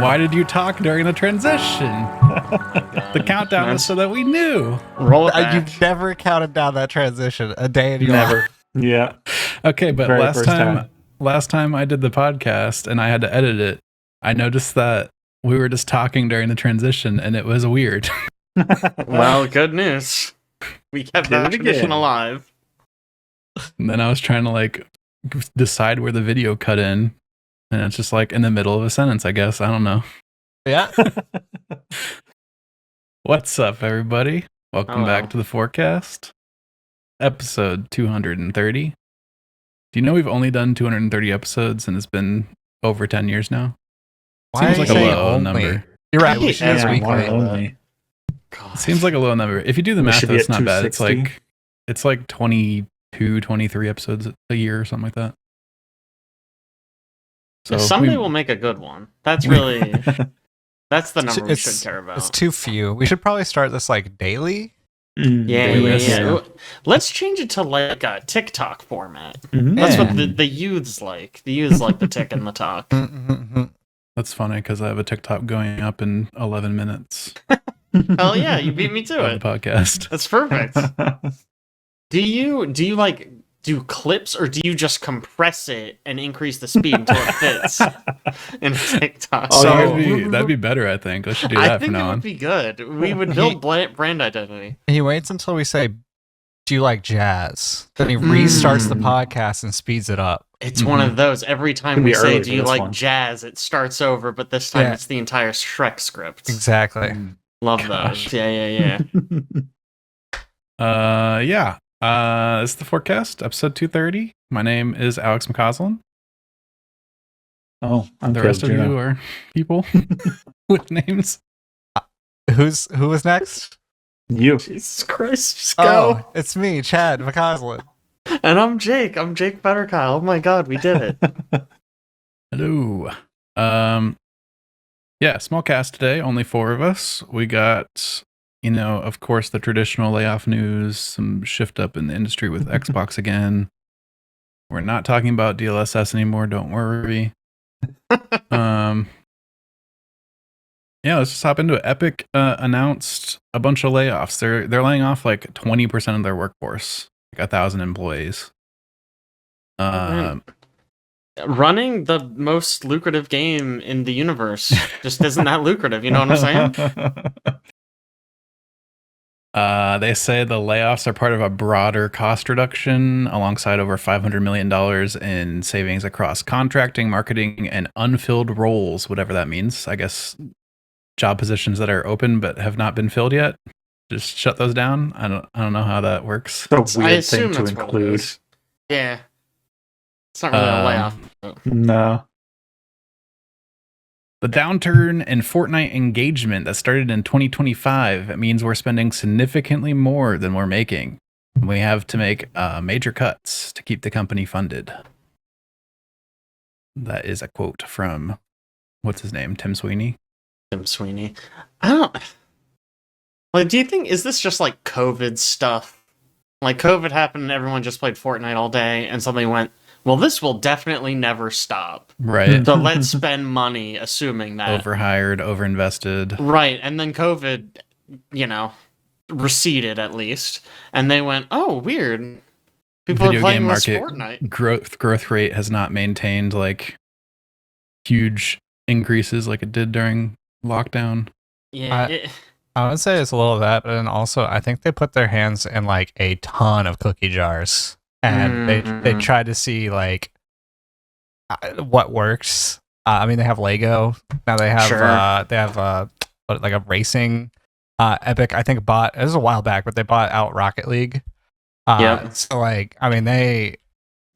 Why did you talk during the transition? The countdown was so that we knew. Roll it back. You've never counted down that transition a day in your Never. life. Yeah. Okay, but Very last first time I did the podcast and I had to edit it, I noticed that we were just talking during the transition and it was weird. Well, good news. We kept that tradition alive. And then I was trying to like decide where the video cut in, and it's just like in the middle of a sentence, I guess. I don't know. Yeah. What's up, everybody? Welcome Hello. back to the forecast. Episode 230. Do you know we've only done 230 episodes and it's been over 10 years now? Why Seems like a say low only? number. You're right. I We hate should use everyone. One weekly. only. God. It seems like a low number. If you do the We math, should be it's at not bad. It's 260. like 22, 23 episodes a year or something like that. So Someday we'll make a good one. That's really that's the number we should care about. It's too few. We should probably start this like daily. Yeah. Let's change it to like a TikTok format. Mhm. That's Yeah. what the youths like. The youths like the tick and the talk. That's funny because I have a TikTok going up in 11 minutes Hell yeah, you beat me to of it. the podcast. That's perfect. Do you like do clips or do you just compress it and increase the speed until it fits in TikTok? Oh, So yeah. that'd be better, I think. Let's do I that think from it now would on. be good. We would build brand identity. He waits until we say, "Do you like jazz?" Then he restarts the Mm. podcast and speeds it up. It's one of those. Every time Could we be say, early "Do for you this like one. jazz?" it starts over, but this time Yeah. it's the entire Shrek script. Exactly. Love Gosh. those. Yeah. Yeah. This is the forecast, episode 230. My name is Alex McCausland. Oh, I'm The rest of you are people with names. Who was next? You. Jesus Christ, just go. Oh, it's me, Chad McCausland. And I'm Jake. I'm Jake Butterkyle. Oh my god, we did it. Hello. Yeah, small cast today, only 4 of us. We got, of course, the traditional layoff news, some shift up in the industry with Xbox again. We're not talking about DLSS anymore, don't worry. Yeah, let's just hop into it. Epic announced a bunch of layoffs. They're laying off like 20% of their workforce, like 1,000 employees. Running the most lucrative game in the universe just isn't that lucrative, you know what I'm saying? They say the layoffs are part of a broader cost reduction alongside over $500 million in savings across contracting, marketing, and unfilled roles, whatever that means. I guess job positions that are open but have not been filled yet. Just shut those down. I don't know how that works. It's a I weird assume thing to that's what it include. is. Yeah. It's not really a layoff. No. The downturn in Fortnite engagement that started in 2025 means we're spending significantly more than we're making. We have to make major cuts to keep the company funded. That is a quote from, what's his name, Tim Sweeney? Tim Sweeney. I don't... Like, do you think, is this just like COVID stuff? Like, COVID happened and everyone just played Fortnite all day and somebody went, well, this will definitely never stop. Right. So let's spend money assuming that. Overhired, overinvested. Right, and then COVID, receded at least. And they went, oh, weird. People Video are playing game less market Fortnite. growth rate has not maintained like huge increases like it did during lockdown. Yeah, I would say it's a little of that, but then also I think they put their hands in like a ton of cookie jars, and they tried to see like what works. I mean, they have Lego now. They have like a racing. Epic, I think, bought, it was a while back, but they bought out Rocket League. So like, I mean, they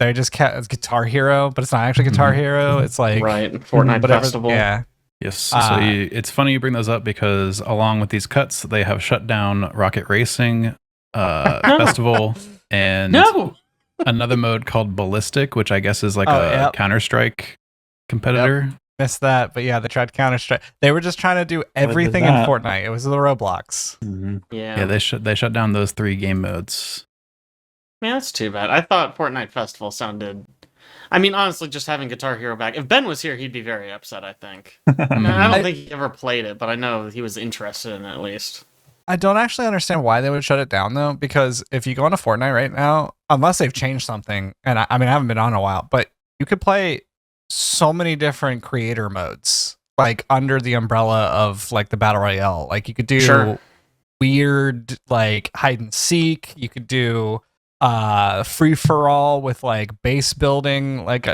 just it's Guitar Hero, but it's not actually Guitar Hero. It's like right, Fortnite whatever, Festival. Yeah. Yes. So it's funny you bring those up because along with these cuts, they have shut down Rocket Racing Festival and another mode called Ballistic, which I guess is like a Counter-Strike competitor. Yep. Missed that, but yeah, they tried Counter-Strike. They were just trying to do everything in Fortnite. It was the Roblox. Mm-hmm. Yeah, they shut down those 3 game modes. Man, that's too bad. I thought Fortnite Festival sounded... I mean, honestly, just having Guitar Hero back. If Ben was here, he'd be very upset, I think. Mm. I don't think he ever played it, but I know he was interested in it at least. I don't actually understand why they would shut it down though, because if you go into Fortnite right now, unless they've changed something, and I mean I haven't been on in a while, but you could play so many different creator modes, like under the umbrella of like the battle royale. Like you could do Sure. weird like hide and seek. You could do free for all with like base building, like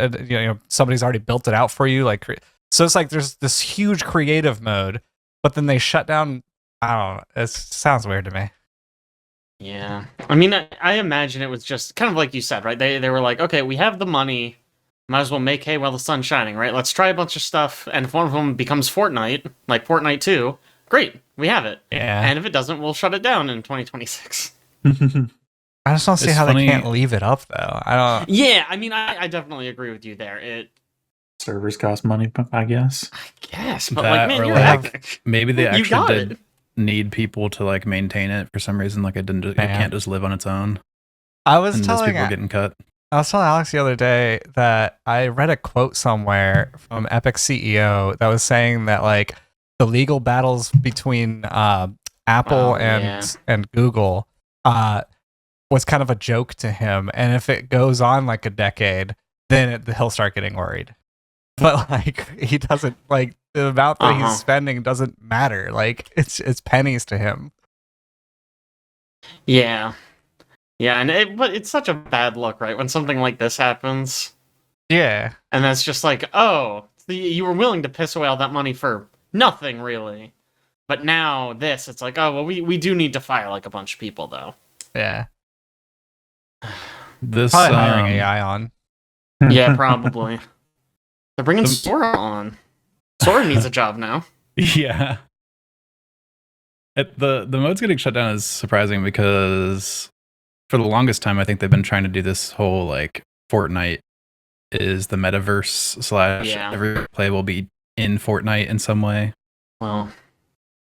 somebody's already built it out for you. Like so, it's like there's this huge creative mode, but then they shut down. I don't know. It sounds weird to me. Yeah. I mean, I imagine it was just kind of like you said, right? They were like, okay, we have the money. Might as well make hay while the sun's shining, right? Let's try a bunch of stuff. And if one of them becomes Fortnite, like Fortnite 2, great. We have it. Yeah. And if it doesn't, we'll shut it down in 2026. I just don't see It's how funny- they can't leave it up though. I don't. Yeah, I mean, I definitely agree with you there. Servers cost money, I guess. I guess, but That like, man, or you're like- Epic. Maybe they You actually got did it. need people to like maintain it for some reason. Like it Yeah. can't just live on its own. I was And those telling people are getting cut. I was telling Alex the other day that I read a quote somewhere from Epic CEO that was saying that like the legal battles between Apple Oh, yeah. and Google was kind of a joke to him, and if it goes on like a decade, then he'll start getting worried. But like he doesn't like the amount that Uh-huh. he's spending doesn't matter. Like it's pennies to him. Yeah. Yeah, but it's such a bad look, right? When something like this happens, Yeah. and that's just like, oh, you were willing to piss away all that money for nothing, really. But now this, it's like, oh, well, we do need to fire like a bunch of people, though. Yeah. This Probably hiring AI on. Yeah, probably. They're bringing The- Sora on. Sora needs a job now. Yeah. The mode's getting shut down is surprising because for the longest time I think they've been trying to do this whole like Fortnite is the metaverse / Yeah. every play will be in Fortnite in some way. Well,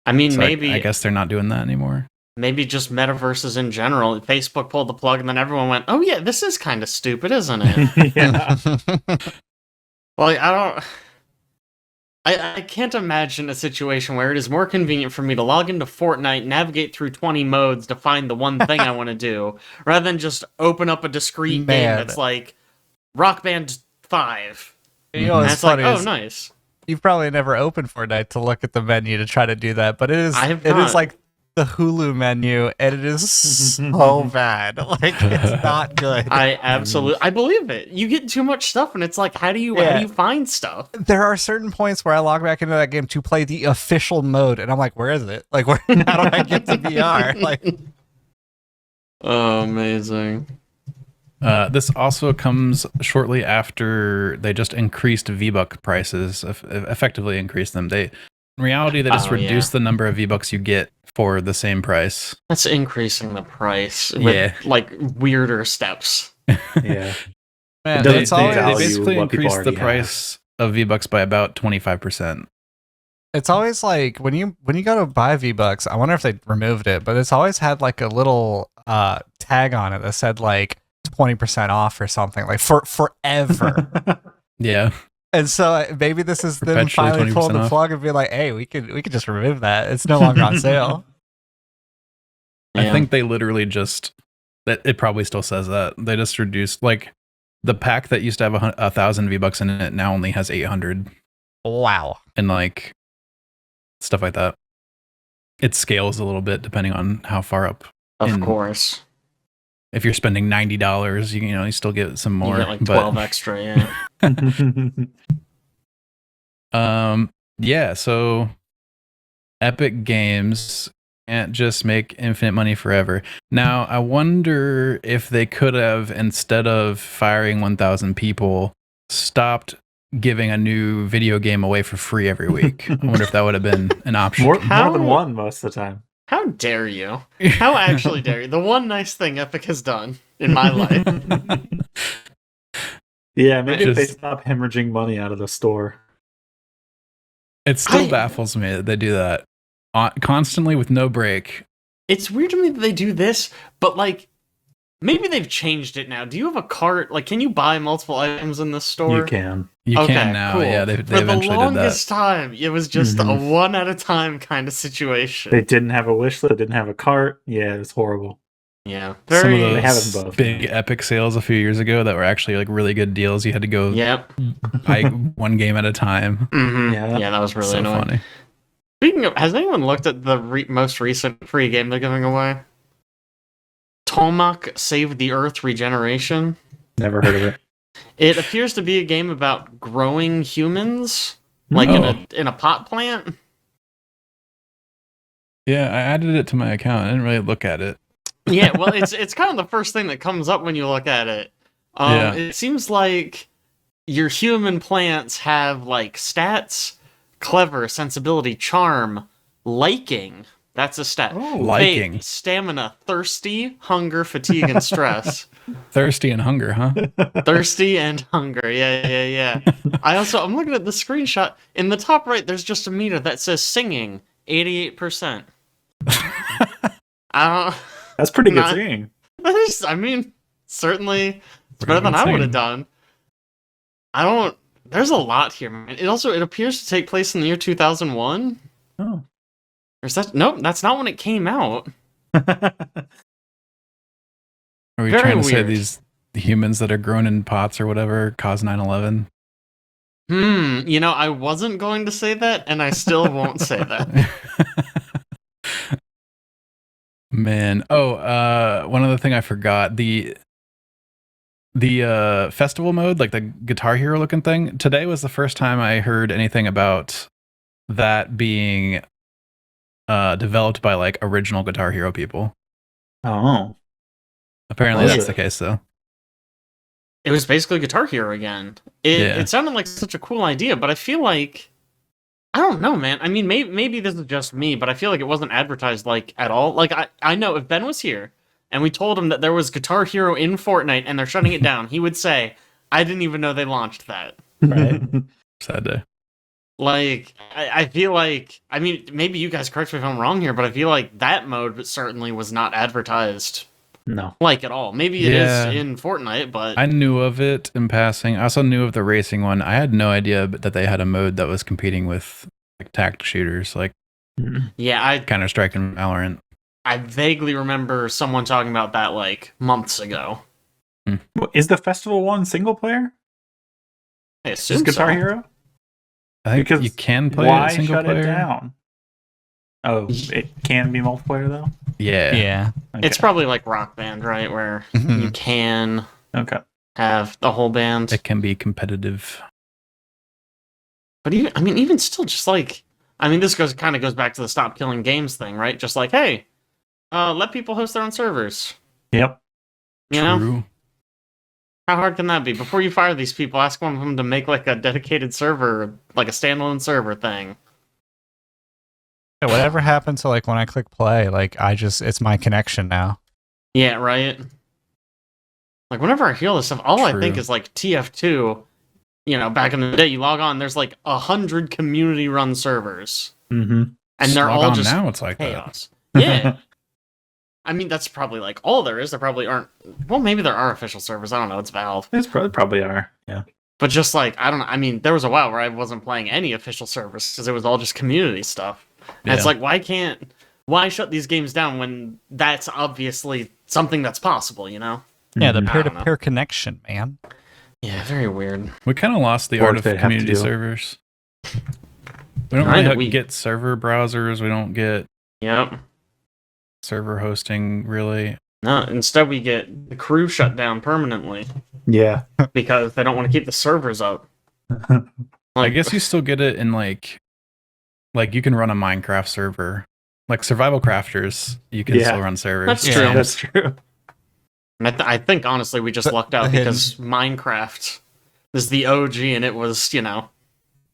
I mean, So maybe I guess they're not doing that anyming maybe just metaverses in general. Facebook pulled the plug, and then everyone went, "Oh yeah, this is kind of stupid, isn't it?" Yeah. Well, I don't. I can't imagine a situation where it is more convenient for me to log into Fortnite, navigate through 20 modes to find the one thing I want to do, rather than just open up a discrete game Man. that's like Rock Band 5. You know And what's it's like, funny oh, is nice. you've probably never opened Fortnite to look at the menu to try to do that, but it I have is not. like the Hulu menu, and it is so bad. Like it's not good. I believe it. You get too much stuff, and it's like, how do you find stuff? There are certain points where I log back into that game to play the official mode, and I'm like, where is it? Like, where? How do I get to VR? Like, Oh, amazing. This also comes shortly after they just increased V-Buck prices, effectively increased them. In reality, they just Oh, yeah. reduced the number of V-Bucks you get for the same price. That's increasing the price with Yeah. like weirder steps. Yeah. man, It doesn't it's They always value basically what people increased the already have. price of V-Bucks by about 25%. it's always like when you go to buy V-Bucks, I wonder if they removed it, but it's always had like a little tag on it that said like 20% off or something, like for forever. Yeah. And so maybe this is them Perpetually finally pulling 20% the off. plug and be like, hey, we could just remove that. It's no longer on sale. I Yeah. think they literally just that it probably still says that they just reduced like the pack that used to have 1,000 V-Bucks in it now only has 800 Wow. and like stuff like that. It scales a little bit depending on how far up. Of in- course. If you're spending $90, you still get some more. You get like but 12 extra, yeah. yeah, so Epic Games can't just make infinite money forever. Now, I wonder if they could have, instead of firing 1,000 people, stopped giving a new video game away for free every week. I wonder if that would have been an option. more How- than one most of the time. How dare you? How actually dare you? The one nice thing Epic has done in my life. Yeah, maybe if they Just- stop hemorrhaging money out of the store. It still I- baffles me that they do that constantly with no break. It's weird to me that they do this, but like maybe they've changed it now. Do you have a cart? Like, can you buy multiple items in this store? You can. You Okay, can now. cool. Yeah, they For the eventually did that. longest time, it was just a Mhm. one at a time kind of situation. They didn't have a wish list. They didn't have a cart. Yeah, it was horrible. Yeah, Some of very. They have those them both big now. epic sales a few years ago that were actually like really good deals. You had to go Yep. buy one game at a time. Yeah. Yeah. That was really So annoying. funny. Speaking of, has anyone looked at the most recent free game they're giving away? Tomac Save the Earth Regeneration. Never heard of it. It appears to be a game about growing humans, like in Oh. a pot plant. Yeah, I added it to my account. I didn't really look at it. Yeah, well, it's kind of the first thing that comes up when you look at it. Yeah. It seems like your human plants have like stats, clever, sensibility, charm, liking. That's a stat. Oh, liking. Faith, stamina, thirsty, hunger, fatigue, and stress. Thirsty and hunger, huh? Thirsty and hunger. Yeah. I'm looking at the screenshot. In the top right, there's just a meter that says singing, 88%. I don't. That's pretty good Not- singing. That is, I mean, certainly it's better than I would have done. There's a lot here, man. It appears to take place in the year 2001. Oh. Or is that? Nope, that's not when it came out. Are we Very trying to say weird. these humans that are grown in pots or whatever cause 9/11? I wasn't going to say that, and I still won't say that. Man. Oh, one other thing I forgot. The festival mode, like the Guitar Hero looking thing, today was the first time I heard anything about that being developed by like original Guitar Hero people. Oh. Apparently Was that's it? the case though. It was basically Guitar Hero again. It sounded like such a cool idea, but I feel like I don't know, man. I mean, maybe this is just me, but I feel like it wasn't advertised like at all. Like I know if Ben was here and we told him that there was Guitar Hero in Fortnite and they're shutting it down, he would say, "I didn't even know they launched that." Right. Sad day. Like I feel like, I mean, maybe you guys correct me if I'm wrong here, but I feel like that mode certainly was not advertised No. like at all. Maybe it Yeah. is in Fortnite, but I knew of it in passing. I also knew of the racing one. I had no idea that they had a mode that was competing with like tactic shooters like yeah, I Counter-Strike and Valorant. I vaguely remember someone talking about that like months ago. Is the festival one single player? I assume Just Guitar so. Hero? I think Because you can play Why it single shut player. it down? Oh, it can be multiplayer though? Yeah. Yeah. Okay. It's probably like Rock Band, right? Where Mm-hmm. you can Okay. have the whole band. It can be competitive. But even still, just like, this goes back to the stop killing games thing, right? Just like, hey, let people host their own servers. Yep. You know, True. how hard can that be? Before you fire these people, ask one of them to make like a dedicated server, like a standalone server thing. Yeah, whatever happened to like when I click play, like it's my connection now. Yeah, right. Like whenever I hear all this stuff, all I think True. is like TF2. Back in the day, you log on, there's like 100 community-run servers, Mm-hmm. and they're Log all on just now it's like that. chaos. Yeah. That's probably like all there is. There probably aren't. Well, maybe there are official servers. I don't know. It's Valve. It's probably are. Yeah. But just like, I don't know. There was a while where I wasn't playing any official servers because it was all just community stuff. And it's Yeah. like, why shut these games down when that's obviously something that's possible, you know? Yeah, the Mhm. peer-to-peer connection, man. Yeah, very weird. We kind of lost the Or art if of they'd have to community do it. servers. We don't Kinda really we- get server browsers. We don't get Yep. server hosting really. No, instead we get the crew shut down permanently Yeah. because they don't want to keep the servers up. I guess you still get it in like you can run a Minecraft server. Like survival crafters, you can Yeah. still run servers. That's Yeah. true. That's true. And I think honestly we just But lucked out the because Minecraft is the OG and it was,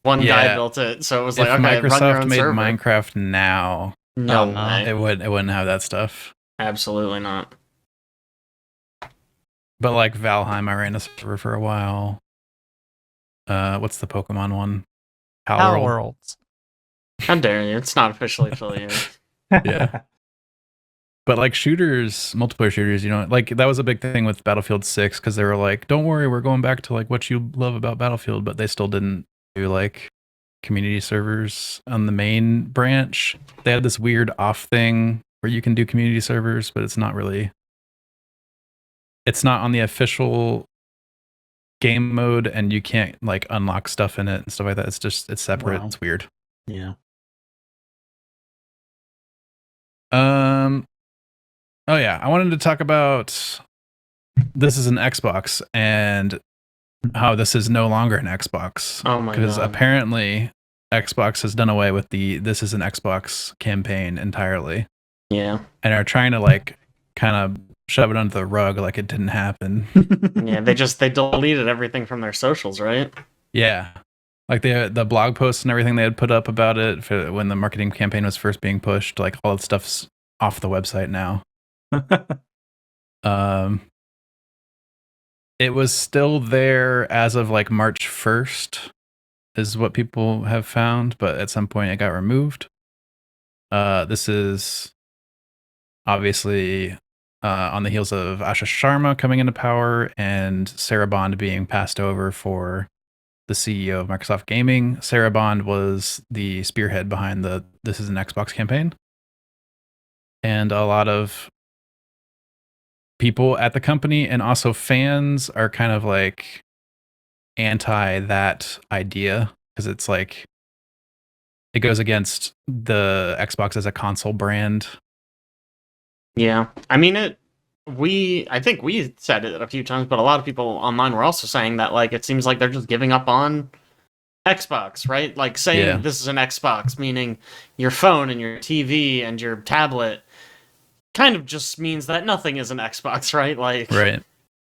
one guy Yeah. built it, so it was If like, okay, run your Microsoft own made server. Minecraft now, No Oh, no. way. it wouldn't have that stuff. Absolutely not. But like Valheim, I ran a server for a while. What's the Pokemon one? Power World. Worlds. How dare you? It's not officially affiliated. Yeah. But like shooters, multiplayer shooters, like that was a big thing with Battlefield 6 because they were like, "Don't worry, we're going back to like what you love about Battlefield," but they still didn't do like community servers on the main branch. They had this weird off thing where you can do community servers, but it's not on the official game mode, and you can't like unlock stuff in it and stuff like that. It's separate. Wow. It's weird. Yeah. Oh yeah, I wanted to talk about this is an Xbox and how this is no longer an Xbox. Oh my Because god. apparently Xbox has done away with the "This is an Xbox" campaign entirely, Yeah. and are trying to like kind of shove it under the rug like it didn't happen. Yeah, they deleted everything from their socials, right? Yeah. Like the blog posts and everything they had put up about it when the marketing campaign was first being pushed, like all that stuff's off the website now. It was still there as of like March 1st is what people have found, but at some point it got removed. This is obviously on the heels of Asha Sharma coming into power and Sarah Bond being passed over for the CEO of Microsoft Gaming. Sarah Bond was the spearhead behind the "This is an Xbox" campaign. And a lot of people at the company and also fans are kind of like anti that idea because it's like it goes against the Xbox as a console brand. Yeah. I mean, I think we said it a few times, but a lot of people online were also saying that like it seems like they're just giving up on Xbox, right? Like saying this is an Xbox, meaning your phone and your TV and your tablet, kind of just means that nothing is an Xbox, right? Like, Right.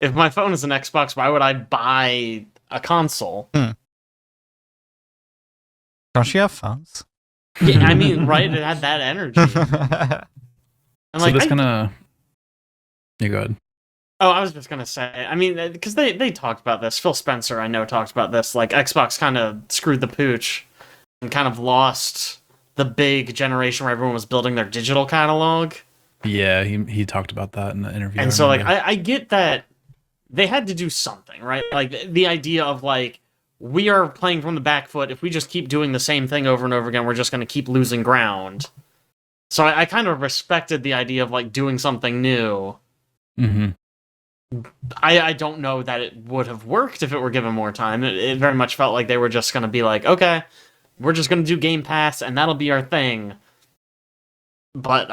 If my phone is an Xbox, why would I buy a console? Don't you have phones? Yeah, I mean, right? It had that energy. And So this kind of... You go ahead. Oh, I was just gonna say, I mean, because they talked about this. Phil Spencer, I know, talked about this. Like, Xbox kind of screwed the pooch and kind of lost the big generation where everyone was building their digital catalog. Yeah, he talked about that in the interview. And so, like, I get that they had to do something, right? Like, the idea of, like, we are playing from the back foot. If we just keep doing the same thing over and over again, we're just going to keep losing ground. So I kind of respected the idea of, like, doing something new. Mm-hmm. I don't know that it would have worked if it were given more time. It very much felt like they were just going to be like, okay, we're just going to do Game Pass, and that'll be our thing. But,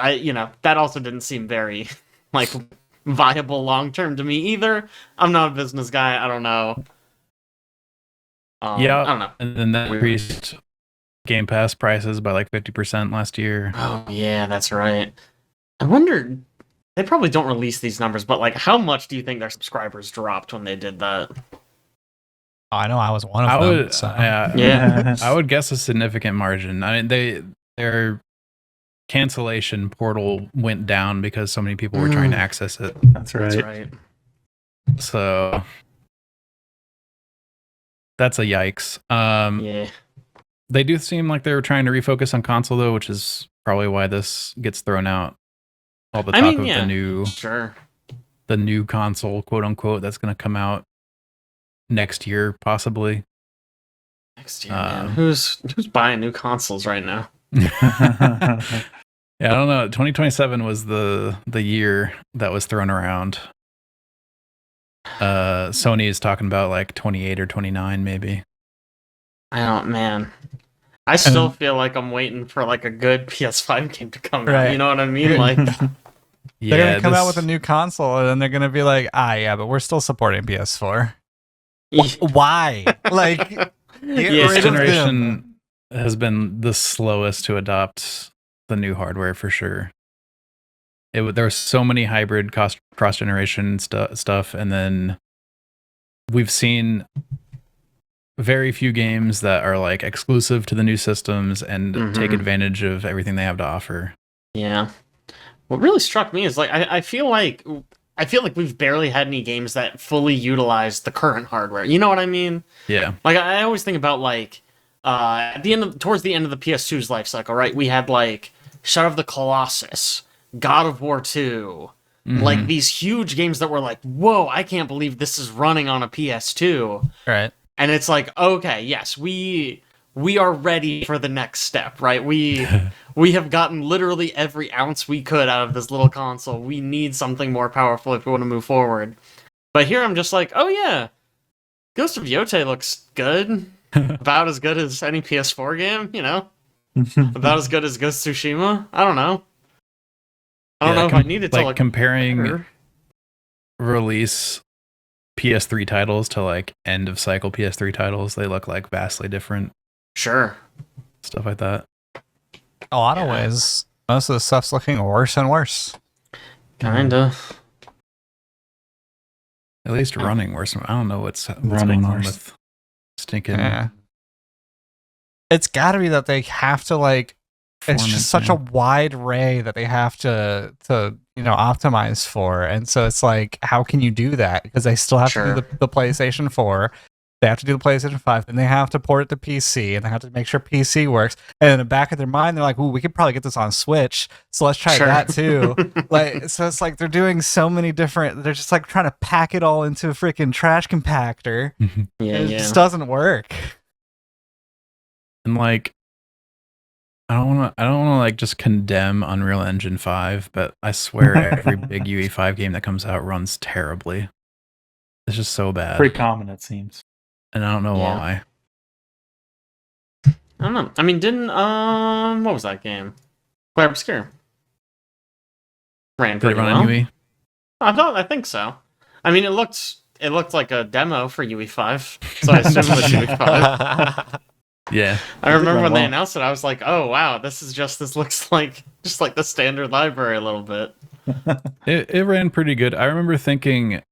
that also didn't seem very, like, viable long-term to me either. I'm not a business guy. I don't know. Yeah, I don't know. And then that increased Game Pass prices by like 50% last year. Oh, yeah, that's right. I wonder, they probably don't release these numbers, but, like, how much do you think their subscribers dropped when they did that? Oh, I know I was one of them. So. Yeah. I would guess a significant margin. I mean, their cancellation portal went down because so many people were trying to access it. That's right. That's right. So that's a yikes. Yeah. They do seem like they were trying to refocus on console though, which is probably why this gets thrown out. All the talk of the new console, quote unquote, that's going to come out next year, possibly. Next year, man. Who's buying new consoles right now? Yeah, I don't know. 2027 was the year that was thrown around. Sony is talking about like 28 or 29, maybe. I still feel like I'm waiting for like a good PS5 game to come out. You know what I mean? Like, they're gonna come out with a new console, and then they're gonna be like, yeah, but we're still supporting PS4. Why? Like, this generation has been the slowest to adopt the new hardware for sure. There were so many hybrid cross-generation stuff, and then we've seen very few games that are like exclusive to the new systems and take advantage of everything they have to offer. Yeah. What really struck me is like I feel like we've barely had any games that fully utilize the current hardware. You know what I mean? Yeah. Like I always think about like towards the end of the PS2's life cycle, right? We had like Shadow of the Colossus, God of War 2. Like Mhm. these huge games that were like, whoa, I can't believe this is running on a PS2. Right. And it's like, okay, yes, we are ready for the next step, right? We have gotten literally every ounce we could out of this little console. We need something more powerful if we want to move forward. But here I'm just like, oh yeah, Ghost of Yotei looks good. About as good as any PS4 game, you know? About as good as Ghost of Tsushima. I don't know. I don't Yeah, know if I need it to like look comparing better. release PS3 titles to like end of cycle PS3 titles, they look like vastly different. Sure. Stuff like that. A lot of Yeah. ways, most of the stuff's looking worse and worse. Kinda. At least running worse. I don't know what's Running going on worse. with stinking Yeah. It's got to be that they have to like. It's just such a wide array that they have to optimize for, and so it's like, how can you do that? Because they still have to Sure. do the PlayStation 4, they have to do the PlayStation 5, then they have to port it to PC, and they have to make sure PC works. And in the back of their mind, they're like, "Ooh, we could probably get this on Switch, so let's try Sure. that too." Like, so it's like they're doing so many different. They're just like trying to pack it all into a freaking trash compactor. Yeah, It yeah. just doesn't work. and like I don't want to like just condemn Unreal Engine 5, but I swear every big UE5 game that comes out runs terribly. It's just so bad. Pretty common, it seems. And I don't know Yeah. why. I don't know. I mean, didn't what was that game? Claire Obscure. Ran Did it pretty run well. on UE? I think so. I mean, it looked like a demo for UE5, so I assume it was UE5. Yeah. I remember run when they well. announced it, I was like, "Oh wow, this looks like just like the standard library a little bit." It ran pretty good. I remember thinking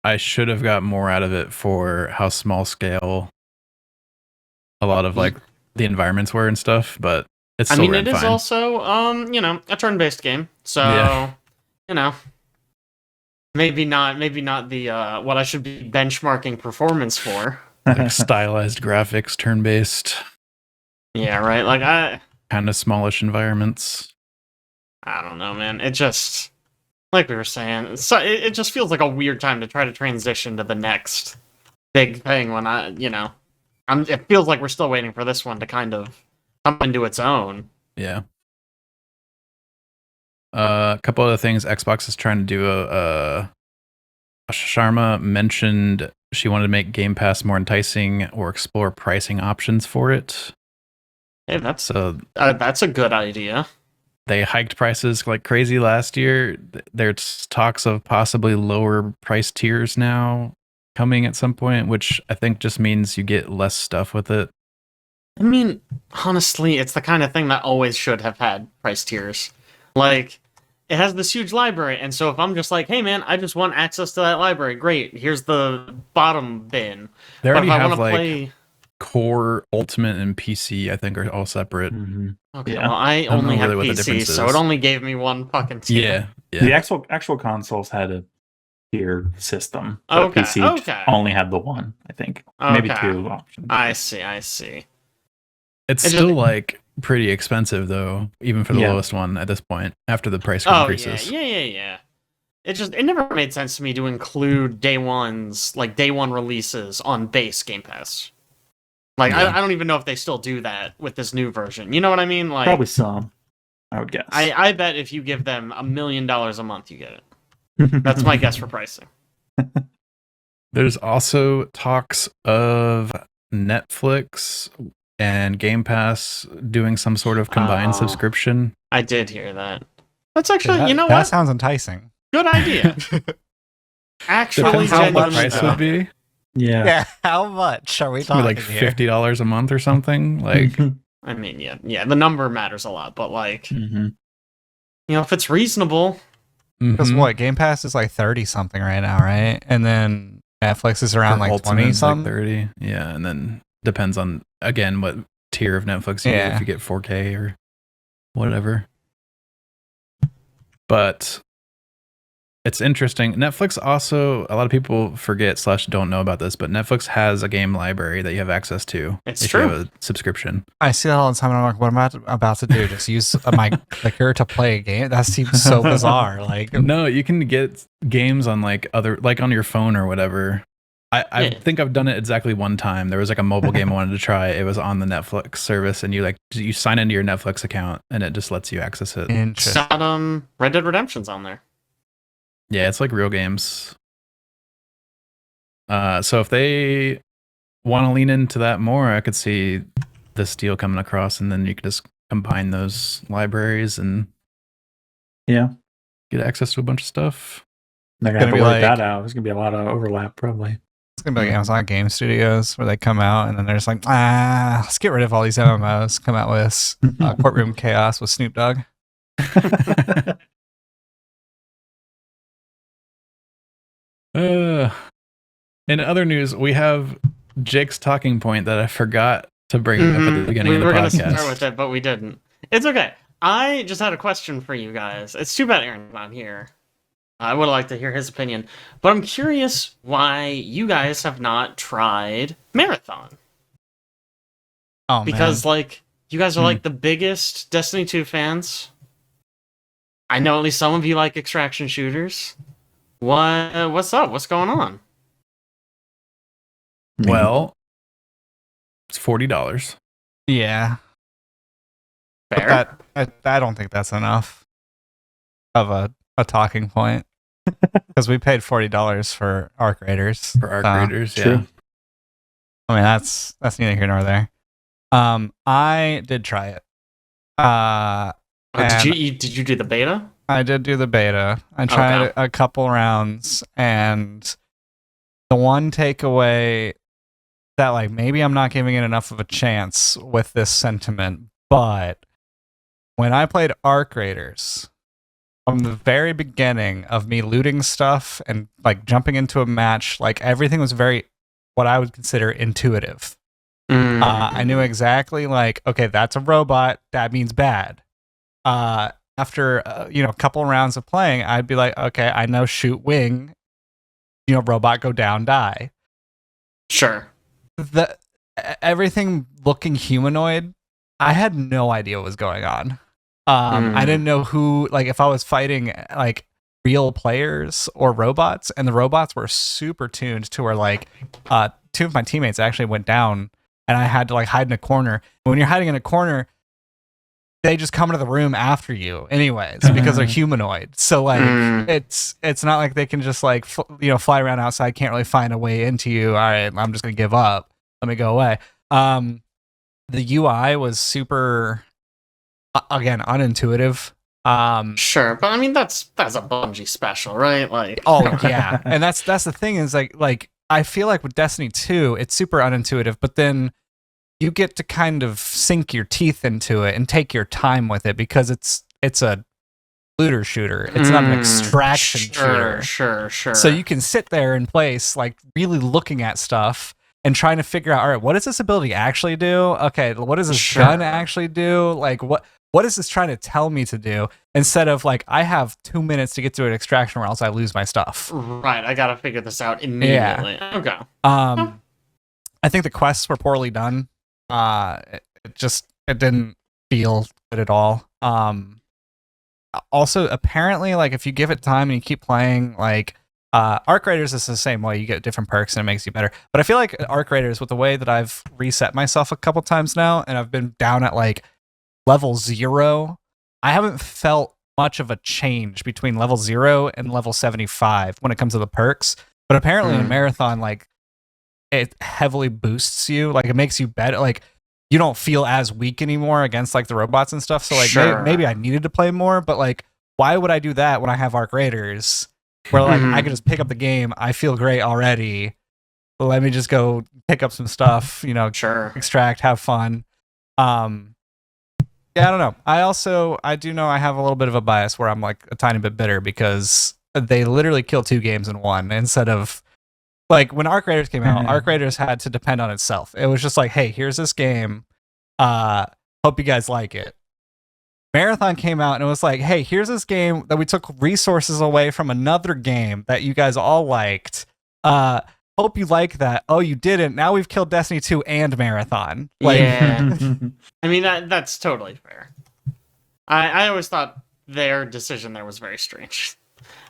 I should have got more out of it for how small scale a lot of like the environments were and stuff, but it's I still mean, ran it is fine. also a turn-based game, so Yeah. you know, maybe not the what I should be benchmarking performance for. Like stylized graphics, turn-based, Yeah, right. Like kind of smallish environments. I don't know, man. It just, like we were saying, it just feels like a weird time to try to transition to the next big thing when it feels like we're still waiting for this one to kind of come into its own. Yeah. A couple other things Xbox is trying to do. Sharma mentioned she wanted to make Game Pass more enticing or explore pricing options for it. Hey, that's So a good idea. they hiked prices like crazy last year. There's talks of possibly lower price tiers now coming at some point, which I think just means you get less stuff with it. I mean, honestly, it's the kind of thing that always should have had price tiers. Like, it has this huge library, and so if I'm just like, hey man, I just want access to that library, great, here's the bottom bin. They But already if I have want to like play... Core, Ultimate, and PC, I think, are all separate. Okay, Yeah. well, I don't only know have really what the PC, difference so is. it only gave me one fucking tier. Yeah. The actual consoles had a tier system, but Okay, PC okay. only had the one, I think. Maybe Okay. two options. I see. It's It still just- like pretty expensive though, even for the Yeah. lowest one at this point, after the price Oh, increases. yeah. It never made sense to me to include day one releases on base Game Pass. Like, Yeah. I don't even know if they still do that with this new version. You know what I mean? Like, Probably some, I would guess. I bet if you give them $1 million a month, you get it. That's my guess for pricing. There's also talks of Netflix and Game Pass doing some sort of combined Oh. subscription. I did hear that. That's actually, you know that what? sounds enticing. Good idea. Actually, Depends on what the genuinely price good. would be. Yeah. Yeah, how much are we It's gonna talking be like here? $50 a month or something. Like, I mean, yeah, the number matters a lot, but like, Mhm. if it's reasonable, Because mhm. what, Game Pass is like 30 something right now, right? And then Netflix is around For like Ultimate, 20 it's like something. 30. Yeah, and then depends on again what tier of Netflix you get, Yeah. if you get 4K or whatever. But It's interesting. Netflix also, a lot of people forget / don't know about this, but Netflix has a game library that you have access to It's if true. you have a subscription. I see that all the time, and I'm like, what am I about to do? Just use my clicker to play a game? That seems so bizarre. Like, No, you can get games on like on your phone or whatever. I Yeah. think I've done it exactly one time. There was like a mobile game I wanted to try. It was on the Netflix service, and you sign into your Netflix account, and it just lets you access it. interesting. It's got Red Dead Redemption's on there. Yeah, it's like real games. So if they want to lean into that more, I could see this deal coming across, and then you could just combine those libraries and Yeah. get access to a bunch of stuff. They're Gonna gonna have to be work like- that out. There's gonna be a lot of overlap, probably. It's gonna be like Amazon Game Studios, where they come out and then they're just like, let's get rid of all these MMOs. Come out with Courtroom Chaos with Snoop Dogg. In other news, we have Jake's talking point that I forgot to bring up at the beginning We of the were gonna podcast. start with it, but we didn't. It's okay. I just had a question for you guys. It's too bad Aaron's not here. I would like to hear his opinion, but I'm curious why you guys have not tried Marathon. Oh Because man. like you guys are like the biggest Destiny 2 fans. I know at least some of you like extraction shooters. What's up? What's going on? Well, it's $40. Yeah. But Fair. I don't think that's enough of a talking point. Because we paid $40 for Arc Raiders. For Arc Raiders, true. yeah. I mean, that's neither here nor there. I did try it. Did you do the beta? I did do the beta. I tried Okay. a couple rounds, and the one takeaway that like maybe I'm not giving it enough of a chance with this sentiment, but when I played Arc Raiders, from the very beginning of me looting stuff and like jumping into a match, like everything was very what I would consider intuitive. I knew exactly like, okay, that's a robot. That means bad. After a couple rounds of playing, I'd be like, okay, I know shoot wing, robot go down die. Sure. Everything looking humanoid, I had no idea what was going on. I didn't know who, like, if I was fighting like real players or robots, and the robots were super tuned to where like two of my teammates actually went down, and I had to like hide in a corner. When you're hiding in a corner, they just come into the room after you anyways because they're humanoid. So like it's not like they can just like fly around outside, can't really find a way into you. All right, I'm just gonna give up. Let me go away. The UI was super again unintuitive. Sure, but I mean that's a Bungie special, right? Like Oh yeah. And that's the thing is like I feel like with Destiny 2, it's super unintuitive, but then you get to kind of sink your teeth into it and take your time with it because it's a looter shooter. It's not an extraction shooter. Sure. So you can sit there in place, like really looking at stuff and trying to figure out, all right, what does this ability actually do? Okay, what does this gun actually do? Like what is this trying to tell me to do? Instead of like, I have 2 minutes to get to an extraction or else I lose my stuff. Right, I gotta figure this out immediately. Yeah. Okay. I think the quests were poorly done. It didn't feel good at all. Also, apparently, like if you give it time and you keep playing, like Arc Raiders is the same way. You get different perks and it makes you better. But I feel like Arc Raiders, with the way that I've reset myself a couple times now, and I've been down at like level 0, I haven't felt much of a change between level 0 and level 75 when it comes to the perks. But apparently in Marathon, like it heavily boosts you, like it makes you better, like you don't feel as weak anymore against like the robots and stuff. So like maybe I needed to play more, but like why would I do that when I have Arc Raiders where like I can just pick up the game, I feel great already, let me just go pick up some stuff, extract, have fun. Yeah, I don't know. I do know I have a little bit of a bias where I'm like a tiny bit bitter because they literally kill 2 games in one instead of like when Arc Raiders came out, Arc Raiders had to depend on itself. It was just like, hey, here's this game. Hope you guys like it. Marathon came out and it was like, hey, here's this game that we took resources away from another game that you guys all liked. Hope you like that. Oh, you didn't. Now we've killed Destiny 2 and Marathon. Like, yeah. I mean, that's totally fair. I always thought their decision there was very strange.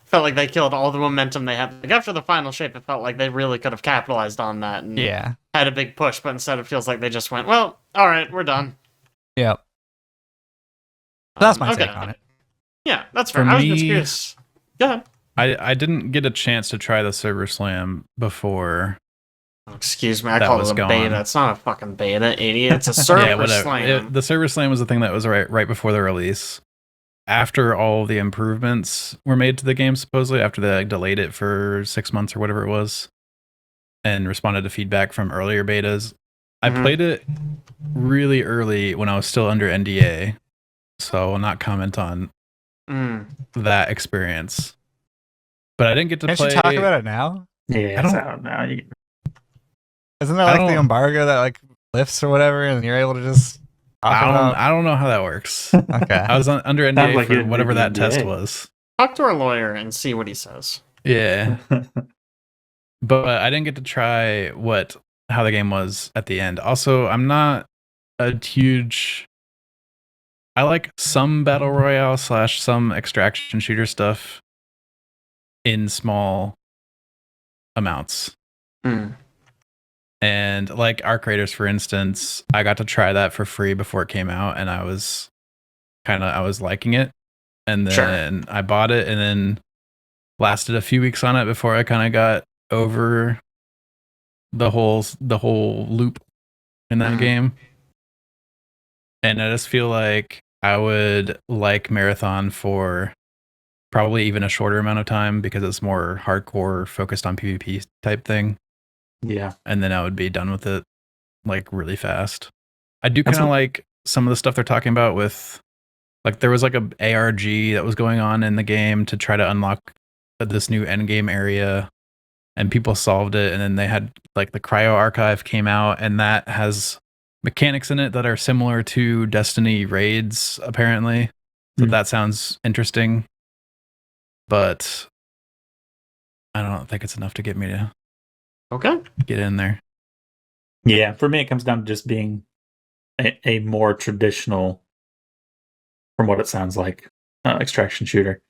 Felt like they killed all the momentum they had. Like after the final shape, it felt like they really could have capitalized on that and had a big push, but instead it feels like they just went, well, all right, we're done. Yep. That's my take on it. Yeah, that's fair. For I was me- just curious. Go ahead. I didn't get a chance to try the Server Slam before. Oh, excuse me, I That call was it a gone. beta. It's not a fucking beta, idiot. It's a server slam. The Server Slam was the thing that was right before the release. After all the improvements were made to the game, supposedly, after they delayed it for 6 months or whatever it was, and responded to feedback from earlier betas. I played it really early when I was still under NDA, so I will not comment on that experience. But I didn't get to Can't play. you talk about it now? Yeah, I don't- it's out now. Isn't there I like the don't- embargo that like lifts or whatever, and you're able to just talk about? I don't know how that works. Okay. I was under Sounds NDA like you for didn't whatever read that the test NDA. was. Talk to our lawyer and see what he says. Yeah. But I didn't get to try how the game was at the end. Also, I'm not a huge. I like some battle royale / some extraction shooter stuff in small amounts. And like Arc Raiders, for instance, I got to try that for free before it came out, and I was liking it. And then I bought it, and then lasted a few weeks on it before I kind of got over the whole loop in that game. And I just feel like I would like Marathon for probably even a shorter amount of time because it's more hardcore, focused on PvP type thing. Yeah. And then I would be done with it like really fast. I do That's kind of what- like some of the stuff they're talking about with, like, there was like a ARG that was going on in the game to try to unlock this new endgame area, and people solved it. And then they had like the Cryo Archive came out, and that has mechanics in it that are similar to Destiny raids, apparently. So that sounds interesting, but I don't think it's enough to get me to get in there. Yeah, for me, it comes down to just being a more traditional, from what it sounds like, extraction shooter.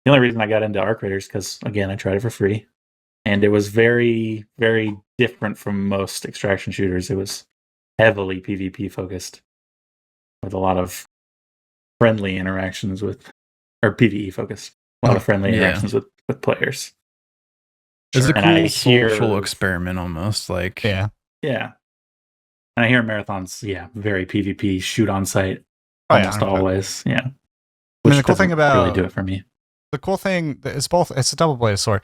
The only reason I got into Arc Raiders because, again, I tried it for free, and it was very, very different from most extraction shooters. It was heavily PvP focused, with a lot of friendly interactions with, or PvE focused, a lot of friendly interactions with players. It's a And I cool hear- social experiment almost. Like, Yeah. Yeah. And I hear marathons, very PvP, shoot on site, Oh, yeah, almost 100%. always. Yeah. I mean, Which the cool thing doesn't really about do it for me. the cool thing is it's a double-bladed sword.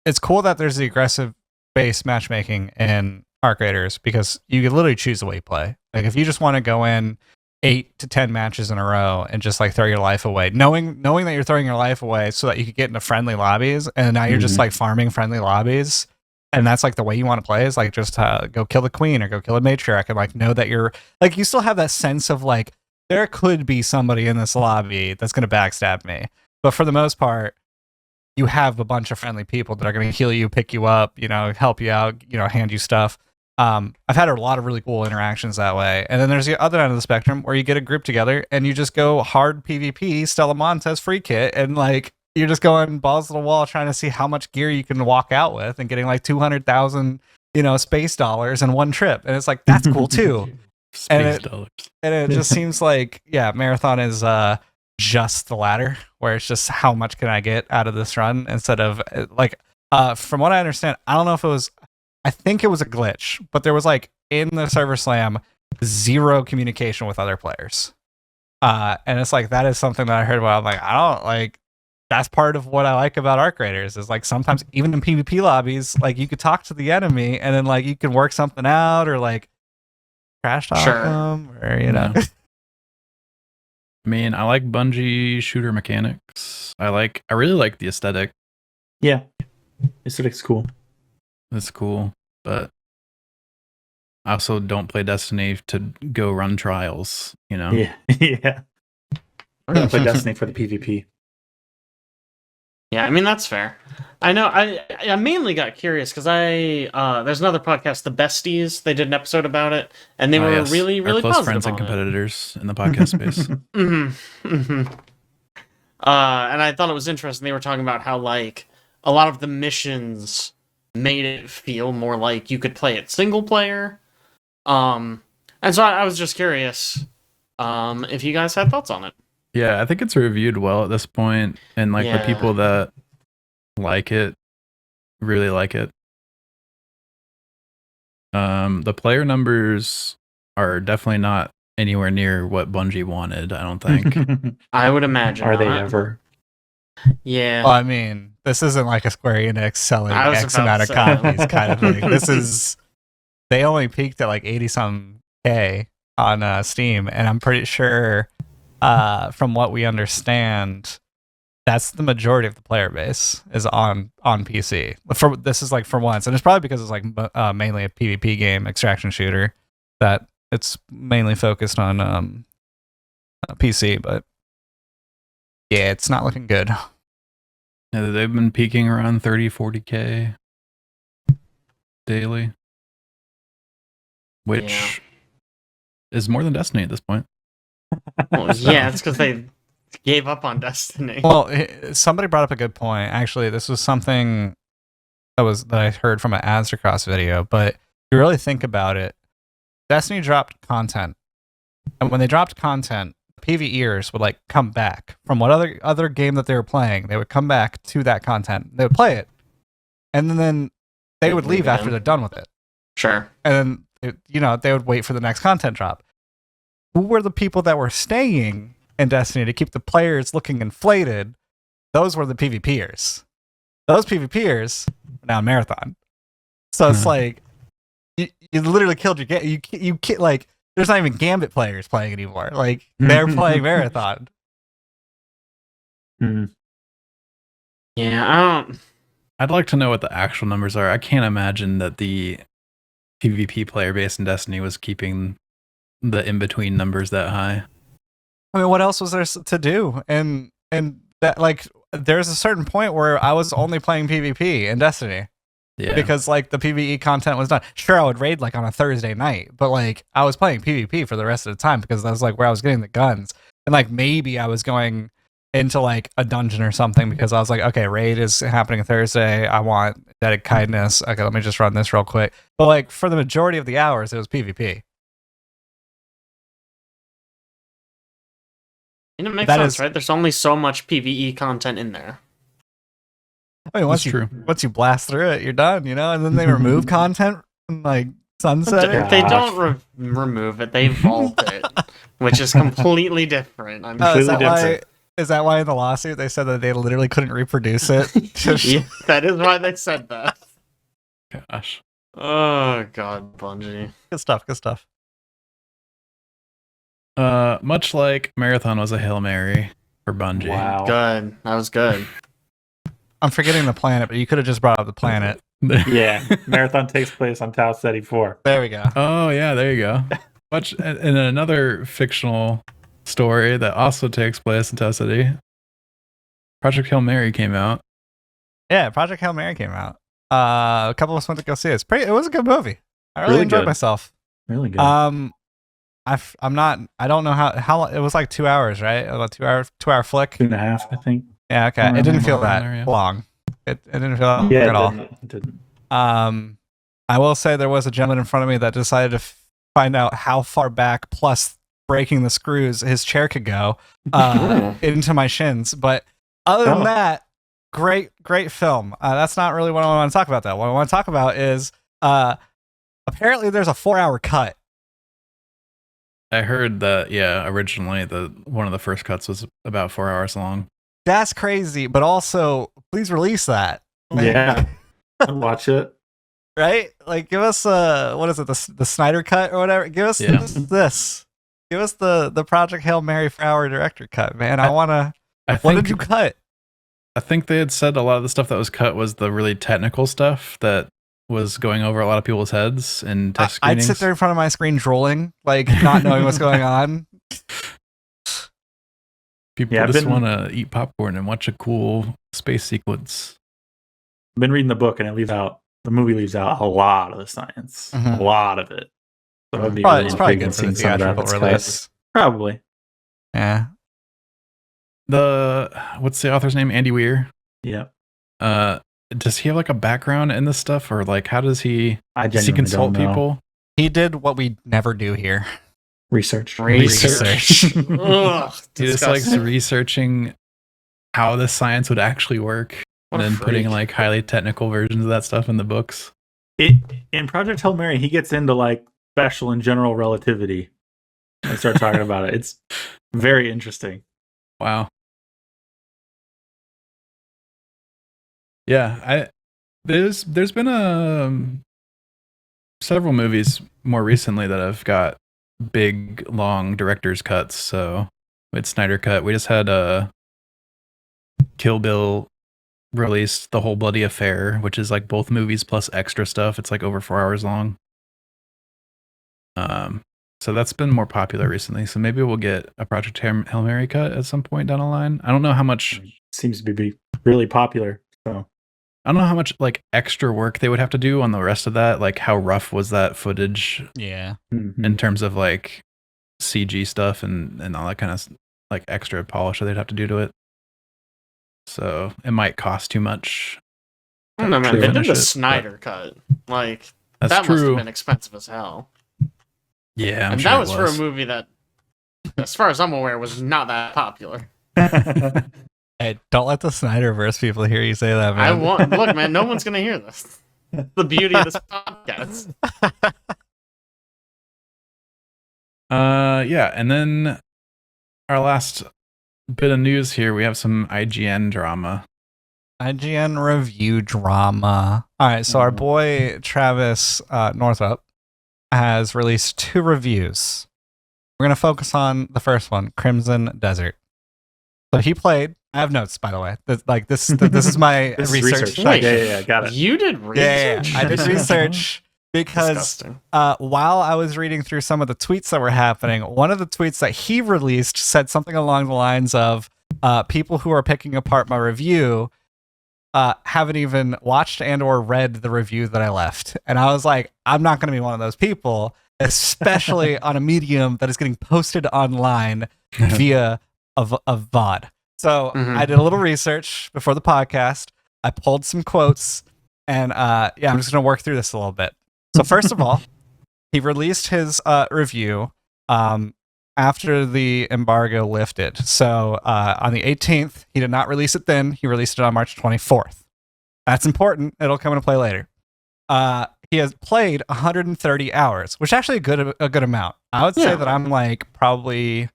It's cool that there's the aggressive base matchmaking in Arc Raiders because you can literally choose the way you play. Like if you just want to go in 8 to 10 matches in a row and just like throw your life away, knowing that you're throwing your life away so that you could get into friendly lobbies, and now you're just like farming friendly lobbies, and that's like the way you want to play is like just go kill the queen or go kill a matriarch, and like know that you're like you still have that sense of like there could be somebody in this lobby that's going to backstab me. But for the most part, you have a bunch of friendly people that are going to heal you, pick you up, help you out, hand you stuff. I've had a lot of really cool interactions that way. And then there's the other end of the spectrum where you get a group together and you just go hard PvP, Stella Montez free kit, and like you're just going balls to the wall trying to see how much gear you can walk out with and getting like 200,000, space dollars in one trip. And it's like, that's cool too. space dollars. And it just seems like, Marathon is just the latter, where it's just how much can I get out of this run instead of like, from what I understand, I don't know if it was, I think it was a glitch, but there was like in the server slam, 0 communication with other players. And it's like, that is something that I heard about. I'm like, I don't like, that's part of what I like about Arc Raiders is like sometimes even in PvP lobbies, like you could talk to the enemy and then like you can work something out or like trash talk them or, I mean, I like Bungie shooter mechanics. I really like the aesthetic. Yeah. Aesthetic's cool. It's cool, but I also don't play Destiny to go run trials, Yeah. Yeah. I'm gonna play Destiny for the PvP. Yeah, I mean that's fair. I know. I mainly got curious because there's another podcast, The Besties. They did an episode about it, and they were Yes, really our really close positive friends and on it. competitors in the podcast space. And I thought it was interesting. They were talking about how like a lot of the missions made it feel more like you could play it single player. And so I was just curious, if you guys had thoughts on it. Yeah, I think it's reviewed well at this point, and like the Yeah. people that like it really like it. The player numbers are definitely not anywhere near what Bungie wanted, I don't think. I would imagine. Are they not. ever? Yeah. Well, I mean, this isn't like a Square Enix selling I was X about amount to of say. copies kind of thing. This is they only peaked at like 80 some K on Steam, and I'm pretty sure, from what we understand, that's the majority of the player base is on PC. This is like for once, and it's probably because it's like mainly a PvP game, extraction shooter, that it's mainly focused on PC. But yeah, it's not looking good. Yeah, they've been peaking around 30, 40K daily, which Yeah. is more than Destiny at this point. Well, yeah, it's because they gave up on Destiny. Well, somebody brought up a good point. Actually, this was something that I heard from an Aztecross video. But if you really think about it, Destiny dropped content, and when they dropped content, PvEers would like come back from what other game that they were playing. They would come back to that content. They would play it, and then they would leave after they're done with it. Sure. And then they would wait for the next content drop. Who were the people that were staying in Destiny to keep the players looking inflated? Those were the PvPers. Those PvPers are now in Marathon. So it's like you literally killed your game. You like there's not even Gambit players playing anymore. Like they're playing Marathon. Hmm. Yeah, I don't. I'd like to know what the actual numbers are. I can't imagine that the PvP player base in Destiny was keeping the in-between numbers that high. I mean, what else was there to do? And that like there's a certain point where I was only playing PvP in Destiny. Yeah. Because like the PvE content was done. Sure, I would raid like on a Thursday night, but like I was playing PvP for the rest of the time because that was like where I was getting the guns. And like maybe I was going into like a dungeon or something because I was like, okay, raid is happening Thursday. I want Indebted Kindness. Okay, let me just run this real quick. But like for the majority of the hours, it was PvP. And it makes That sense, is- right? There's only so much PvE content in there. I mean, once you blast through it, you're done, And then they remove content from like Sunset. Yeah. They don't remove it; they vault it, which is completely different. I'm Oh, Completely is that why in the lawsuit they said that they literally couldn't reproduce it? Yeah, that is why they said that. Gosh. Oh God, Bungie. Good stuff. Good stuff. Much like Marathon was a Hail Mary for Bungie. Wow. Good. That was good. I'm forgetting the planet, but you could have just brought up the planet. Yeah. Marathon takes place on Tau Ceti 4. There we go. Oh yeah, there you go. Much in another fictional story that also takes place in Tau City, Project Hail Mary came out. Yeah, Project Hail Mary came out. A couple of us went to go see it. It was a good movie. I really Really enjoyed good. myself. Really good. I don't know how it was like 2 hours, right? About 2 hour flick. 2.5, I think. Yeah, okay. It didn't feel Somewhere that around there, yeah. long. It didn't feel that Yeah, long at all. it didn't. I will say there was a gentleman in front of me that decided to find out how far back plus breaking the screws his chair could go into my shins. But other than that, great film. That's not really what I want to talk about though. What I want to talk about is apparently there's a 4-hour cut. I heard that originally one of the first cuts was about 4 hours long. That's crazy, but also please release that. Yeah. I'd watch it. Right? Like, give us what is it, the Snyder cut or whatever? Give us this. Give us the Project Hail Mary 4-hour director cut, man. What did you cut? I think they had said a lot of the stuff that was cut was the really technical stuff that was going over a lot of people's heads in test I'd screenings. sit there in front of my screen drooling, like not knowing what's going on. People Yeah, I've just been- want to eat popcorn and watch a cool space sequence. I've been reading the book, and the movie leaves out a lot of the science, Mhm. a lot of it. So I'd be It's probably intrigued in good for the seeing some of that theatrical that's cut. release. Probably. Yeah. What's the author's name? Andy Weir. Yeah. Does he have like a background in this stuff, or like how does he I does he genuinely consult don't know. people? He did what we never do here. Research. Research. Ugh, He just likes disgusting. researching how the science would actually work, What and a then putting freak. like highly technical versions of that stuff in the books. In Project Hail Mary, he gets into like special and general relativity and start talking about it. It's very interesting. Wow. Yeah, there's been several movies more recently that have got big long director's cuts. So with Snyder cut, we just had Kill Bill released The Whole Bloody Affair, which is like both movies plus extra stuff. It's like over 4 hours long. So that's been more popular recently. So maybe we'll get a Project Hail Mary cut at some point down the line. I don't know how much Seems to be really popular. So I don't know how much like extra work they would have to do on the rest of that. Like how rough was that footage Yeah. in terms of like CG stuff and all that kind of like extra polish that they'd have to do to it. So it might cost too much. I don't know, man. to They did finish the it, Snyder cut. Like, That's that must have true. been expensive as hell. Yeah, I'm and sure that it was for a movie that, as far as I'm aware, was not that popular. Hey, don't let the Snyderverse people hear you say that, man. Look, man, no one's gonna hear this. The beauty of this podcast. Yeah, and then our last bit of news here, we have some IGN drama. IGN review drama. All right, so our boy Travis Northup has released 2 reviews. We're gonna focus on the first one, Crimson Desert. So he played. I have notes, by the way. This is my This is research. Wait, Yeah, got it. You did research? Yeah. I did research because Disgusting. while I was reading through some of the tweets that were happening, one of the tweets that he released said something along the lines of, people who are picking apart my review haven't even watched and or read the review that I left. And I was like, I'm not going to be one of those people, especially on a medium that is getting posted online via a VOD. So I did a little research before the podcast. I pulled some quotes, and I'm just going to work through this a little bit. So first of all, he released his review after the embargo lifted. So on the 18th, he did not release it then. He released it on March 24th. That's important. It'll come into play later. He has played 130 hours, which is actually a good amount. I would say that I'm like probably,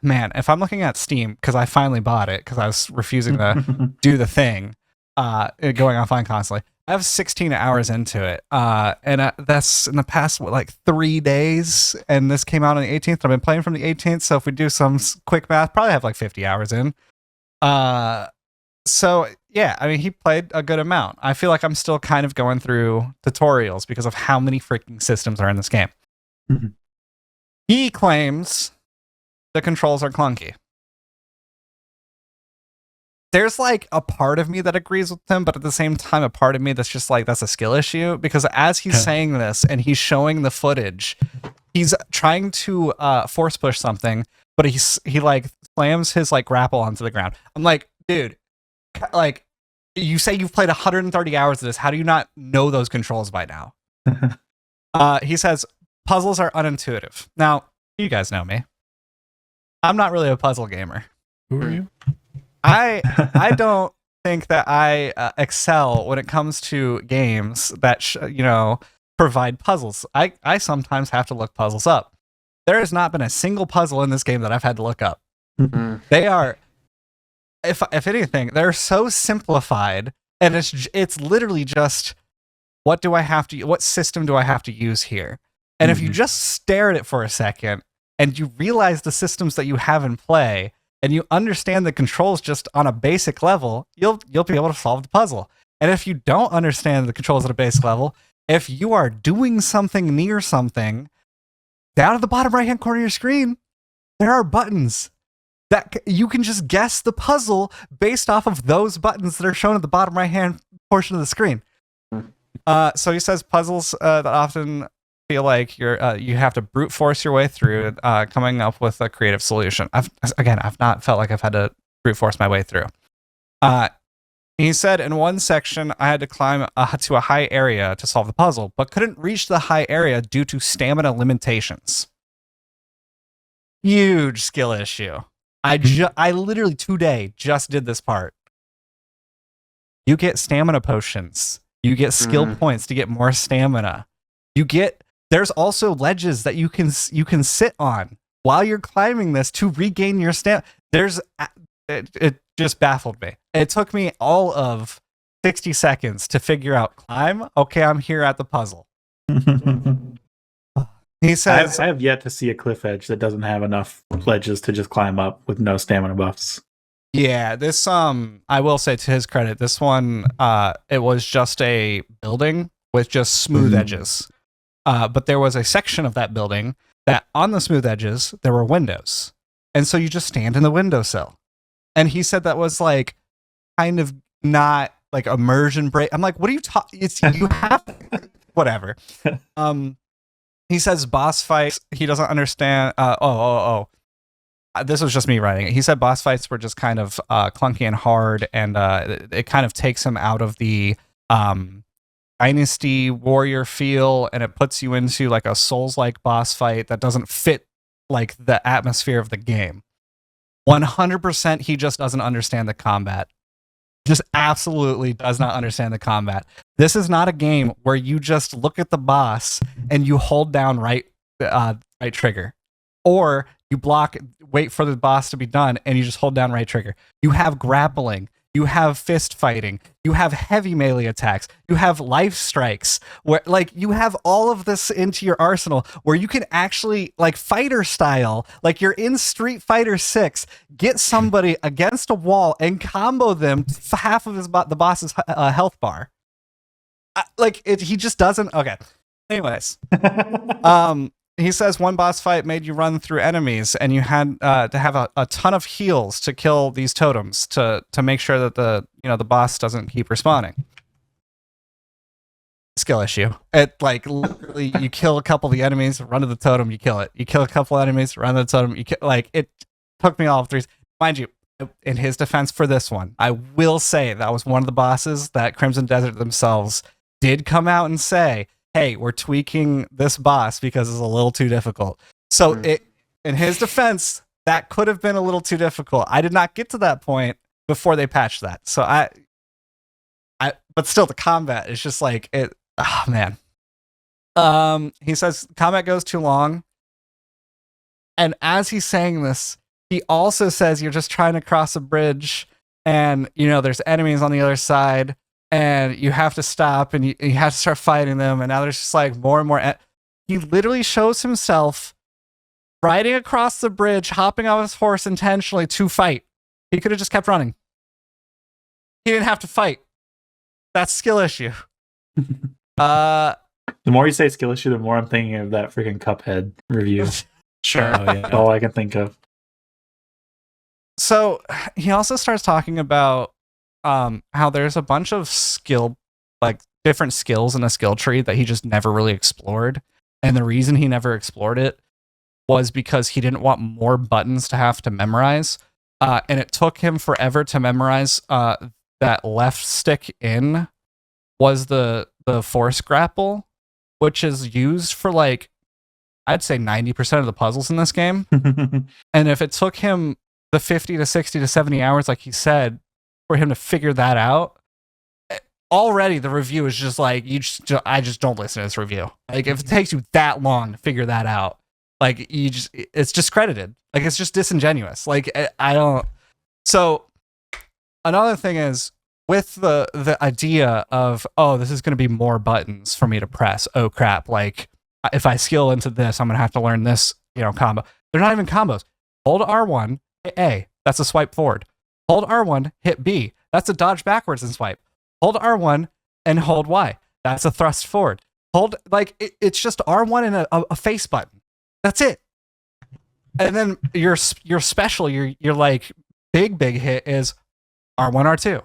man, if I'm looking at Steam, because I finally bought it because I was refusing to do the thing, going offline constantly. I have 16 hours into it, and that's in the past, 3 days, and this came out on the 18th. I've been playing from the 18th, so if we do some quick math, probably have like 50 hours in. So, yeah, I mean, he played a good amount. I feel like I'm still kind of going through tutorials because of how many freaking systems are in this game. Mhm. He claims the controls are clunky. There's like a part of me that agrees with him, but at the same time, a part of me that's just like, that's a skill issue, because as he's saying this and he's showing the footage, he's trying to force push something, but he like slams his like grapple onto the ground. I'm like, dude, like, you say you've played 130 hours of this. How do you not know those controls by now? He says puzzles are unintuitive. Now, you guys know me. I'm not really a puzzle gamer. Who are you? I don't think that I excel when it comes to games that provide puzzles. I sometimes have to look puzzles up. There has not been a single puzzle in this game that I've had to look up. They are, if anything, they're so simplified, and it's literally just, what system do I have to use here? And if you just stare at it for a second and you realize the systems that you have in play, and you understand the controls just on a basic level, you'll be able to solve the puzzle. And if you don't understand the controls at a basic level, if you are doing something near something, down at the bottom right-hand corner of your screen, there are buttons. that you can just guess the puzzle based off of those buttons that are shown at the bottom right hand portion of the screen. So he says puzzles that often feel like you have to brute force your way through, coming up with a creative solution. I've not felt like I've had to brute force my way through. He said in one section I had to climb to a high area to solve the puzzle, but couldn't reach the high area due to stamina limitations. Huge skill issue. I literally today just did this part. You get stamina potions. You get skill points to get more stamina. There's also ledges that you can sit on while you're climbing this to regain your stamina. It just baffled me. It took me all of 60 seconds to figure out climb. Okay, I'm here at the puzzle. He says, I have yet to see a cliff edge that doesn't have enough ledges to just climb up with no stamina buffs. Yeah, this I will say to his credit, this one it was just a building with just smooth edges. But there was a section of that building that on the smooth edges there were windows. And so you just stand in the windowsill. And he said that was like kind of not like immersion break. I'm like, what are you talking? It's you have whatever. He says boss fights, he doesn't understand. This was just me writing it. He said boss fights were just kind of clunky and hard, and it kind of takes him out of the Dynasty Warrior feel, and it puts you into like a Souls-like boss fight that doesn't fit like the atmosphere of the game. 100% he just doesn't understand the combat. Just absolutely does not understand the combat. This is not a game where you just look at the boss and you hold down right trigger, or you block, wait for the boss to be done, and you just hold down right trigger. You have grappling, you have fist fighting, you have heavy melee attacks, you have life strikes, where like you have all of this into your arsenal where you can actually like fighter style, like you're in Street Fighter 6, get somebody against a wall and combo them to half of the boss's health bar. He just doesn't. Okay. Anyways, he says one boss fight made you run through enemies, and you had to have a ton of heals to kill these totems to make sure that the boss doesn't keep respawning. Skill issue. It like literally you kill a couple of the enemies, run to the totem, you kill it. You kill a couple enemies, run to the totem, it took me all of 3. Mind you, in his defense for this one, I will say that was one of the bosses that Crimson Desert themselves did come out and say, hey, we're tweaking this boss because it's a little too difficult. So in his defense, that could have been a little too difficult. I did not get to that point before they patched that. So but still the combat is just like it. Oh man. He says combat goes too long. And as he's saying this, he also says you're just trying to cross a bridge and there's enemies on the other side. And you have to stop, and you have to start fighting them. And now there's just like more and more. He literally shows himself riding across the bridge, hopping off his horse intentionally to fight. He could have just kept running. He didn't have to fight. That's skill issue. The more you say skill issue, the more I'm thinking of that freaking Cuphead review. Sure. Oh, yeah. That's all I can think of. So he also starts talking about how there's a bunch of different skills in a skill tree that he just never really explored. And the reason he never explored it was because he didn't want more buttons to have to memorize. And it took him forever to memorize that left stick in was the force grapple, which is used for like, I'd say 90% of the puzzles in this game. And if it took him the 50 to 60 to 70 hours, like he said, for him to figure that out, already the review is just like, I just don't listen to this review. Like if it takes you that long to figure that out, like it's discredited. Like it's just disingenuous. Like I don't. So another thing is with the idea of, oh, this is going to be more buttons for me to press. Oh crap. Like if I skill into this, I'm going to have to learn this, combo. They're not even combos. Hold R1, hit A. That's a swipe forward. Hold R1, hit B. That's a dodge backwards and swipe. Hold R1 and hold Y. That's a thrust forward. Hold, it's just R1 and a face button. That's it. And then your special, your like big hit is R1 R2.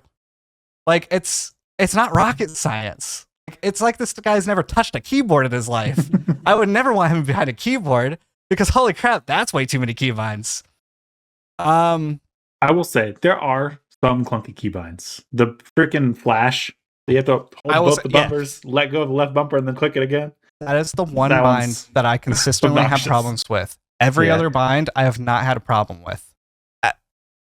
Like it's not rocket science. It's like this guy's never touched a keyboard in his life. I would never want him behind a keyboard because holy crap, that's way too many keybinds. I will say there are some clunky keybinds. The freaking flash, you have to hold both the bumpers, let go of the left bumper, and then click it again. That is the one bind that I consistently have problems with. Every other bind I have not had a problem with.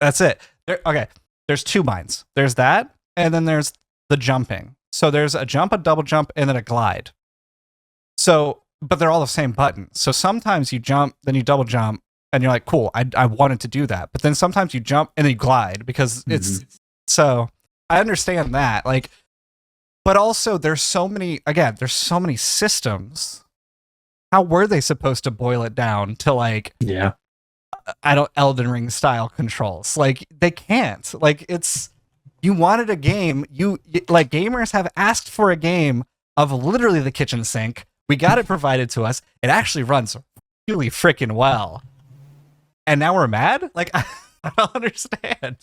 That's it. Okay, there's two binds. There's that, and then there's the jumping. So there's a jump, a double jump, and then a glide. So, but they're all the same button. So sometimes you jump, then you double jump, and you're like, cool, I wanted to do that. But then sometimes you jump and then you glide because it's so I understand that. Like, but also there's so many systems. How were they supposed to boil it down to like Elden Ring style controls? Like they can't. Like it's you wanted a game, you like gamers have asked for a game of literally the kitchen sink. We got it provided to us. It actually runs really freaking well. And now we're mad? Like I don't understand.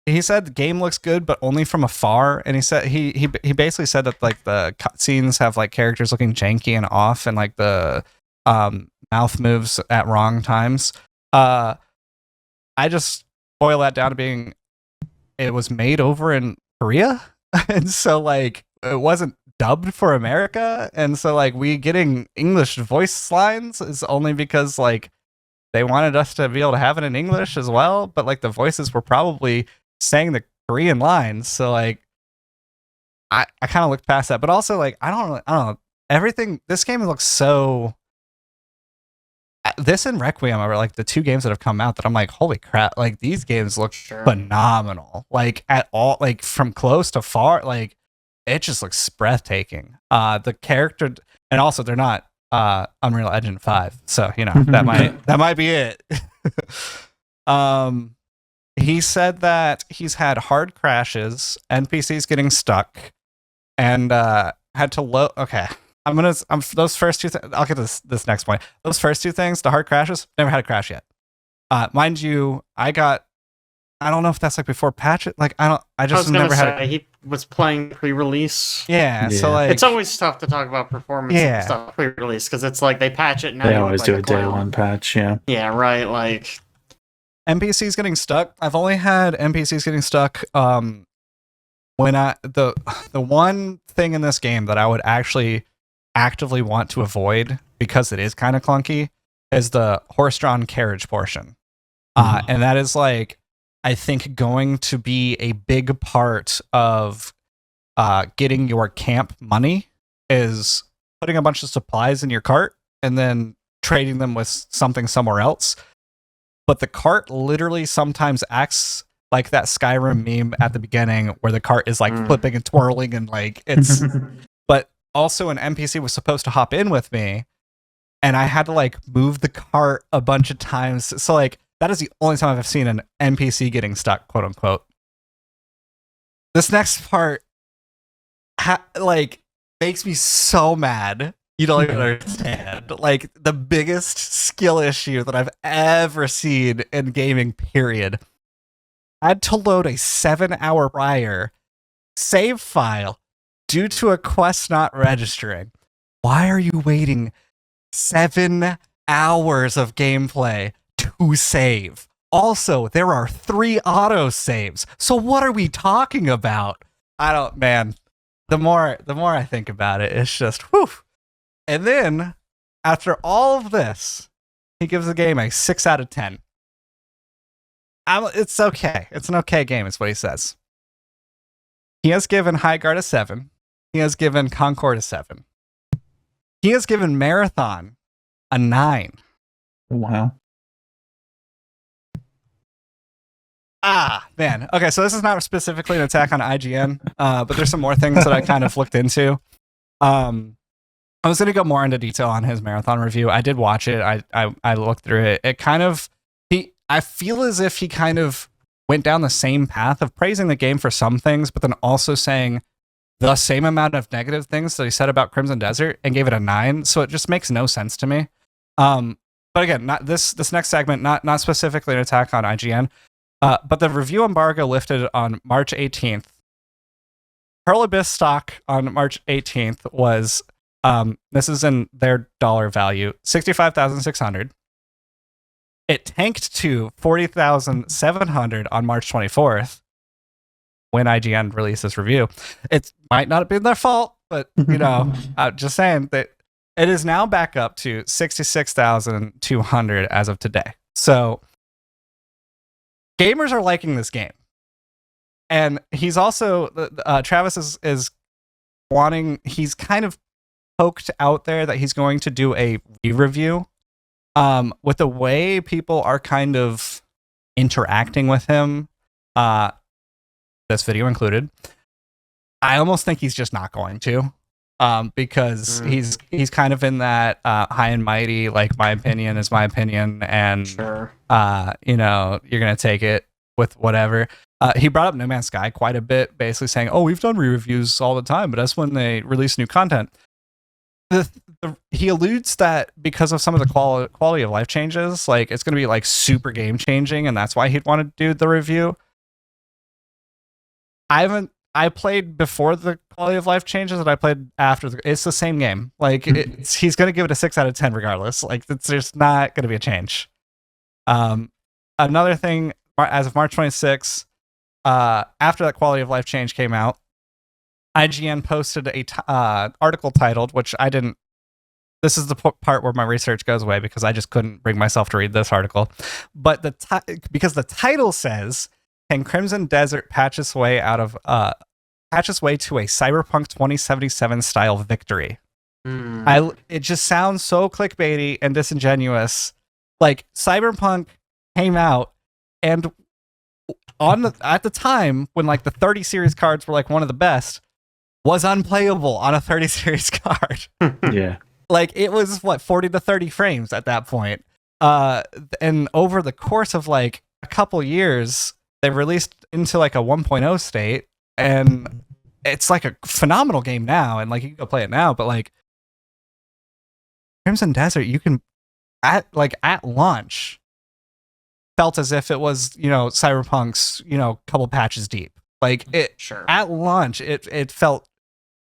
He said the game looks good, but only from afar. And he said he basically said that like the cutscenes have like characters looking janky and off, and like the mouth moves at wrong times. I just boil that down to being it was made over in Korea, and so like it wasn't dubbed for America, and so like we getting English voice lines is only because like they wanted us to be able to have it in English as well, but like the voices were probably saying the Korean lines, so like I kind of looked past that, but also like I don't know everything. This game looks so. This and Requiem are like the two games that have come out that I'm like, holy crap! Like these games look phenomenal. Like at all, like from close to far, like it just looks breathtaking. The character, and also they're not Unreal Engine 5, so you know that might be it. He said that he's had hard crashes, NPCs getting stuck, and had to load. Okay, I'm those first two. I'll get this next point. Those first two things, the hard crashes, never had a crash yet. Mind you, I don't know if that's like before patch. Like I just never had. He was playing pre-release. Yeah, so like it's always tough to talk about performance and stuff pre-release because it's like they patch it. Now they always do a day one patch. Yeah, right. Like NPCs getting stuck. I've only had NPCs getting stuck. When the one thing in this game that I would actually actively want to avoid because it is kind of clunky is the horse-drawn carriage portion, and that is like. I think going to be a big part of getting your camp money is putting a bunch of supplies in your cart and then trading them with something somewhere else. But the cart literally sometimes acts like that Skyrim meme at the beginning where the cart is like flipping and twirling and like it's but also an NPC was supposed to hop in with me and I had to like move the cart a bunch of times. So like that is the only time I've seen an NPC getting stuck, quote unquote. This next part, like, makes me so mad. You don't even understand. Like, the biggest skill issue that I've ever seen in gaming, period. I had to load a 7-hour prior save file due to a quest not registering. Why are you waiting 7 hours of gameplay to save? Also, there are 3 auto saves. So what are we talking about? Man, the more I think about it, it's just whew. And then after all of this, he gives the game a 6 out of 10. It's okay. It's an okay game, is what he says. He has given High Guard a 7. He has given Concord a 7. He has given Marathon a 9. Wow. Man. Okay, so this is not specifically an attack on IGN, but there's some more things that I kind of looked into. I was going to go more into detail on his Marathon review. I did watch it. I looked through it. It kind of I feel as if he kind of went down the same path of praising the game for some things, but then also saying the same amount of negative things that he said about Crimson Desert and gave it a 9. So it just makes no sense to me. But again, not this next segment, not specifically an attack on IGN, but the review embargo lifted on March 18th. Pearl Abyss stock on March 18th was, this is in their dollar value, 65,600. It tanked to 40,700 on March 24th when IGN released this review. It might not have been their fault, but I'm just saying that it is now back up to 66,200 as of today. So gamers are liking this game. And he's also, Travis is wanting, he's kind of poked out there that he's going to do a re-review. With the way people are kind of interacting with him, this video included, I almost think he's just not going to, because he's kind of in that high and mighty, like my opinion is my opinion, and Sure. you're gonna take it with whatever. He brought up No Man's Sky quite a bit, basically saying, "Oh, we've done re-reviews all the time, but that's when they release new content." He alludes that because of some of the quality of life changes, like it's going to be like super game changing, and that's why he'd want to do the review. I played before the quality of life changes, and I played after. It's the same game. Like he's going to give it a 6 out of 10 regardless. Like it's just not going to be a change. Another thing, as of March 26th, after that quality of life change came out, IGN posted a article titled, which I didn't. This is the part where my research goes away because I just couldn't bring myself to read this article. But because the title says, "Can Crimson Desert patch its way to a Cyberpunk 2077 style victory?" It just sounds so clickbaity and disingenuous. Like Cyberpunk came out, and at the time when like the 30 series cards were like one of the best, was unplayable on a 30 series card. Yeah. Like it was 40 to 30 frames at that point. And over the course of like a couple years, they released into like a 1.0 state, and it's like a phenomenal game now, and like you can go play it now, but like Crimson Desert, you can at launch felt as if it was, Cyberpunk's, couple patches deep. Like it Sure. at launch, it felt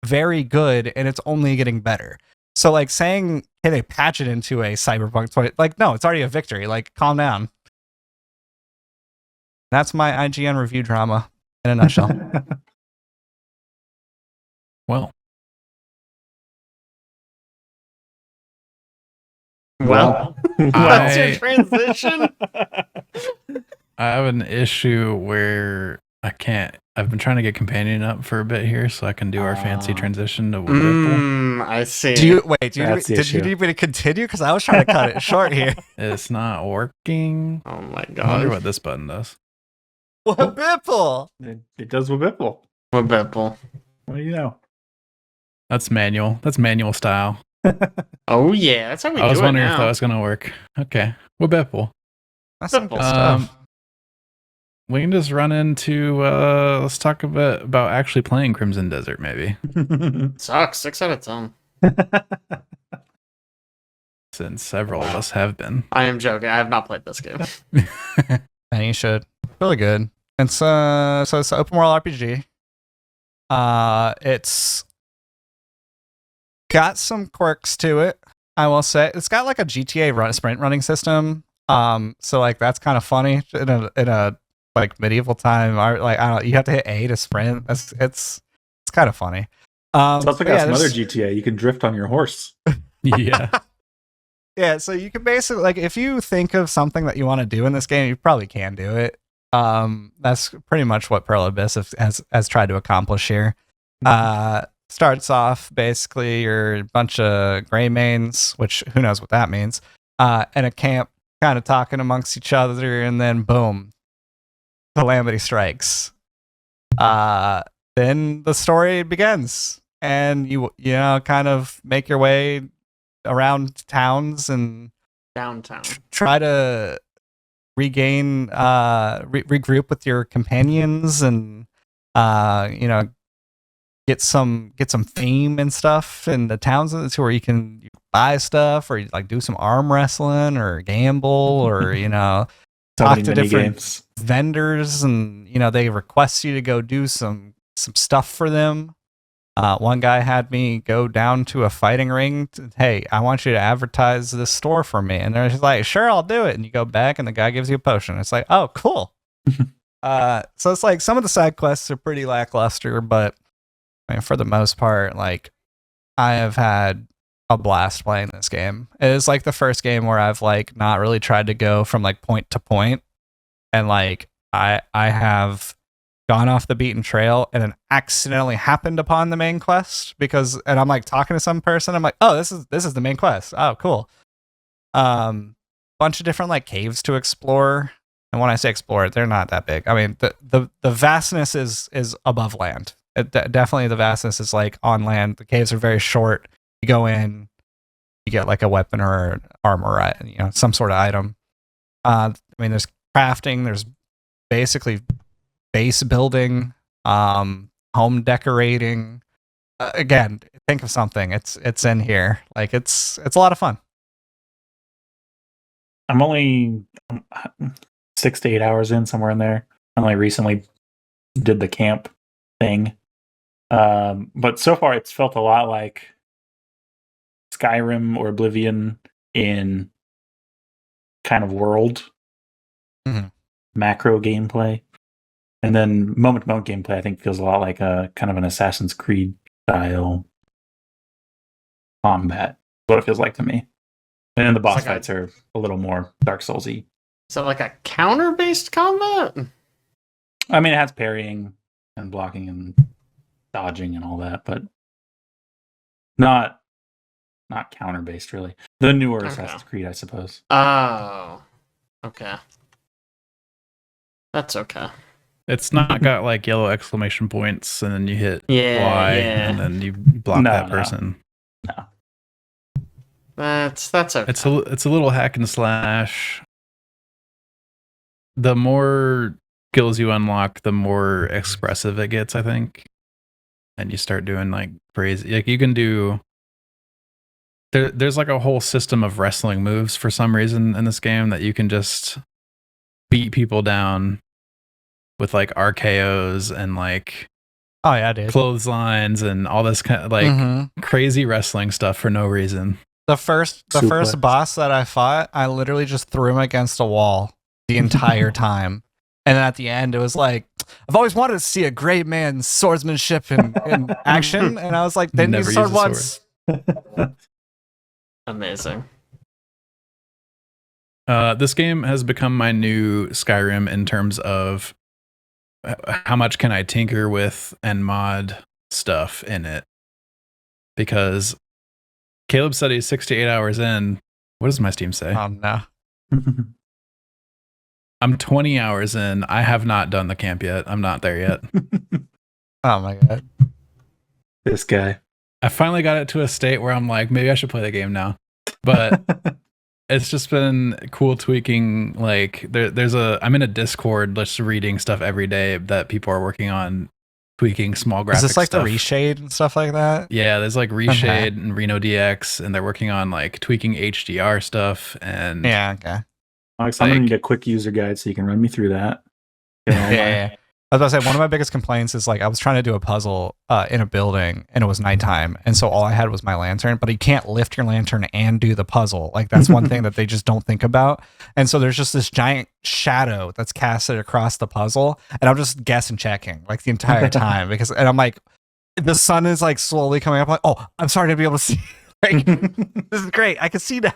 very good, and it's only getting better. So like saying, "Hey, they patch it into a Cyberpunk 20," like no, it's already a victory. Like calm down. That's my IGN review drama in a nutshell. Well, Well, I- what's your transition? I have an issue where I can't. I've been trying to get companion up for a bit here, so I can do our fancy transition to Whipple. I see. Did you That's the did you issue. need me to continue? Because I was trying to cut it short here. It's not working. Oh my I wonder god. what this button does. What Bipple? It does with Bipple. What Bipple? What do you know? That's manual. That's manual style. Oh yeah, that's how we I was do it wondering now. if that was gonna work. Okay, Whipple. That's some good Bipple. stuff. We can just run into. Let's talk a bit about actually playing Crimson Desert, maybe. Sucks. 6 out of 10. Since several of us have been. I am joking. I have not played this game. And you should. Really good. It's so it's an open world RPG. It's got some quirks to it, I will say. It's got like a GTA sprint running system. So like that's kind of funny in a like medieval time. Like I don't know, you have to hit A to sprint. It's kind of funny. It's also got some other there's- GTA. You can drift on your horse. Yeah. Yeah, so you can basically, like, if you think of something that you want to do in this game, you probably can do it. That's pretty much what Pearl Abyss has tried to accomplish here. Starts off basically you're a bunch of gray mains, which who knows what that means, and a camp kind of talking amongst each other, and then boom, calamity strikes. Then the story begins, and you kind of make your way around towns and Downtown. try to regain regroup with your companions and get some fame and stuff in the towns to where you can buy stuff, or you, like, do some arm wrestling or gamble, or So talk many to mini different games. vendors, and they request you to go do some stuff for them. One guy had me go down to a fighting ring. Hey, I want you to advertise this store for me, and they're just like, sure, I'll do it. And you go back, and the guy gives you a potion. It's like, oh, cool. So it's like some of the side quests are pretty lackluster, but I mean, for the most part, like, I have had a blast playing this game. It is like the first game where I've like not really tried to go from like point to point, and like I have gone off the beaten trail and then accidentally happened upon the main quest and I'm like talking to some person. I'm like, oh, this is the main quest. Oh, cool. Bunch of different like caves to explore. And when I say explore, they're not that big. I mean, the vastness is above land. Definitely the vastness is like on land. The caves are very short. You go in, you get like a weapon or armor, some sort of item. I mean, there's crafting. There's basically base building, home decorating. Again, think of something. It's in here. Like it's a lot of fun. I'm only 6 to 8 hours in, somewhere in there. I only recently did the camp thing. But so far it's felt a lot like Skyrim or Oblivion in kind of world. Macro gameplay. And then moment to moment gameplay, I think, feels a lot like a kind of an Assassin's Creed style combat. What it feels like to me. And then the boss fights are a little more Dark Souls-y. Is it like a counter-based combat? I mean, it has parrying and blocking and dodging and all that, but not counter-based, really. The newer Assassin's Creed, I suppose. Oh. Okay. That's okay. It's not got like yellow exclamation points and then you hit Y and then you block that person. No. That's okay. It's a little hack and slash. The more skills you unlock, the more expressive it gets, I think. And you start doing like crazy, like you can do. There's like a whole system of wrestling moves for some reason in this game that you can just beat people down with like RKOs and like clotheslines and all this kind of like crazy wrestling stuff for no reason. The first boss that I fought, I literally just threw him against a wall the entire time. And then at the end, it was like, I've always wanted to see a great man's swordsmanship in action. And I was like, didn't use a sword once. Amazing. This game has become my new Skyrim in terms of how much can I tinker with and mod stuff in it. Because Caleb said he's 6 to 8 hours in. What does my Steam say? Oh, no. I'm 20 hours in. I have not done the camp yet. I'm not there yet. Oh, my God. This guy. I finally got it to a state where I'm like, maybe I should play the game now. But it's just been cool tweaking. Like I'm in a Discord just reading stuff every day that people are working on tweaking small graphics. Is this like stuff. The reshade and stuff like that? Yeah, there's like reshade and Reno DX, and they're working on like tweaking HDR stuff. And yeah, okay. Alex, I'm gonna need a quick user guide so you can run me through that. Yeah. I was about to say, one of my biggest complaints is like I was trying to do a puzzle in a building and it was nighttime, and so all I had was my lantern, but you can't lift your lantern and do the puzzle. Like that's one thing that they just don't think about. And so there's just this giant shadow that's casted across the puzzle, and I'm just guessing checking like the entire time and I'm like, the sun is like slowly coming up. Like, oh, I'm starting to be able to see. Like, this is great. I can see now.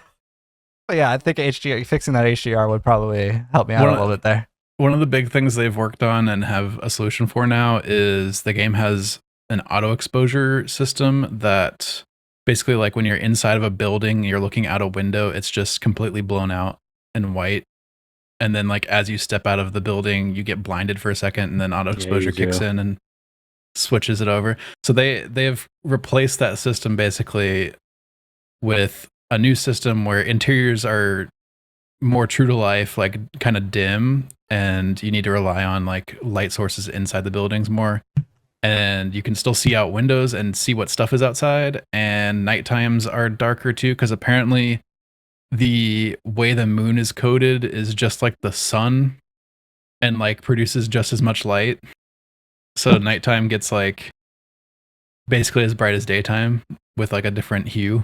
But yeah, I think fixing that HDR would probably help me out a little bit there. One of the big things they've worked on and have a solution for now is the game has an auto exposure system that basically, like when you're inside of a building, you're looking out a window, it's just completely blown out and white. And then like as you step out of the building, you get blinded for a second, and then auto exposure kicks in and switches it over. So they've replaced that system basically with a new system where interiors are more true to life, like kind of dim, and you need to rely on like light sources inside the buildings more. and you can still see out windows and see what stuff is outside. And night times are darker too, because apparently the way the moon is coded is just like the sun, and like produces just as much light. So nighttime gets like basically as bright as daytime with like a different hue.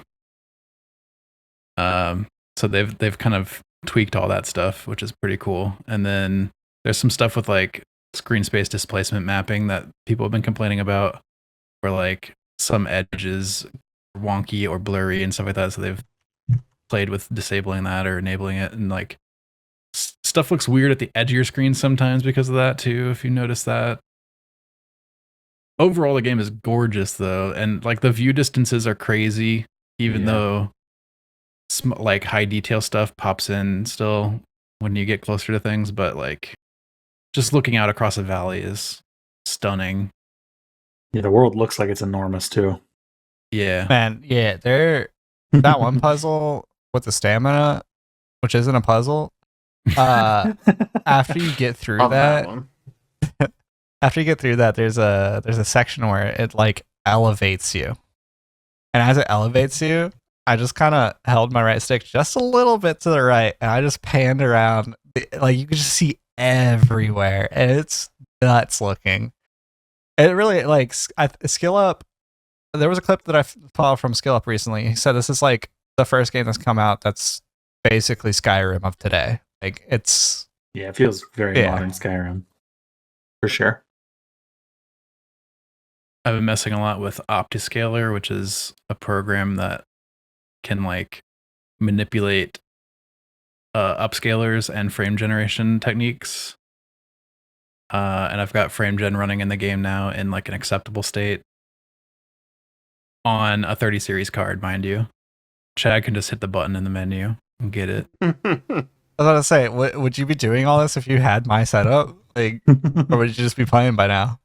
So they've kind of tweaked all that stuff, which is pretty cool. And then there's some stuff with like screen space displacement mapping that people have been complaining about, where like some edges are wonky or blurry and stuff like that. So they've played with disabling that or enabling it, and like stuff looks weird at the edge of your screen sometimes because of that too, if you notice that. Overall, the game is gorgeous though, and like the view distances are crazy, even though like high detail stuff pops in still when you get closer to things. But like just looking out across a valley is stunning. Yeah, the world looks like it's enormous too. Yeah, Man, yeah, that one puzzle with the stamina, which isn't a puzzle. After you get through Love that, one. after you get through that, there's a section where it like elevates you, and as it elevates you, I just kind of held my right stick just a little bit to the right, and I just panned around. Like you can just see everywhere, and it's nuts looking. It really like Skill Up. There was a clip that I followed from Skill Up recently. He said this is like the first game that's come out that's basically Skyrim of today. Like it's it feels very modern Skyrim for sure. I've been messing a lot with OptiScaler, which is a program that can like manipulate upscalers and frame generation techniques. And I've got frame gen running in the game now in like an acceptable state on a 30 series card, mind you. Chad can just hit the button in the menu and get it. I was about to say, would you be doing all this if you had my setup? Like, or would you just be playing by now?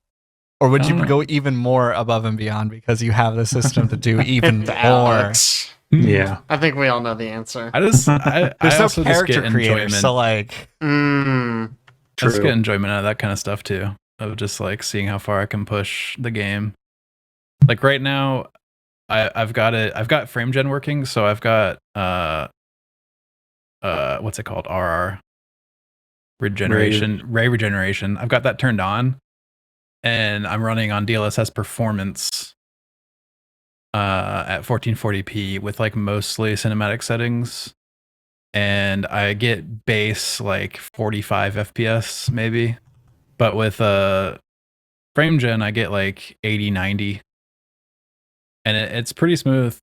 Or would you go even more above and beyond because you have the system to do even more? Alex. Yeah. I think we all know the answer. There's I no also character just get creator, enjoyment. so like, I just get enjoyment out of that kind of stuff too. Of just like seeing how far I can push the game. Like right now, I've got frame gen working, so I've got what's it called? RR regeneration, ray regeneration. I've got that turned on, and I'm running on DLSS performance at 1440p with like mostly cinematic settings, and I get base like 45 FPS maybe, but with frame gen I get like 80, 90, and it's pretty smooth.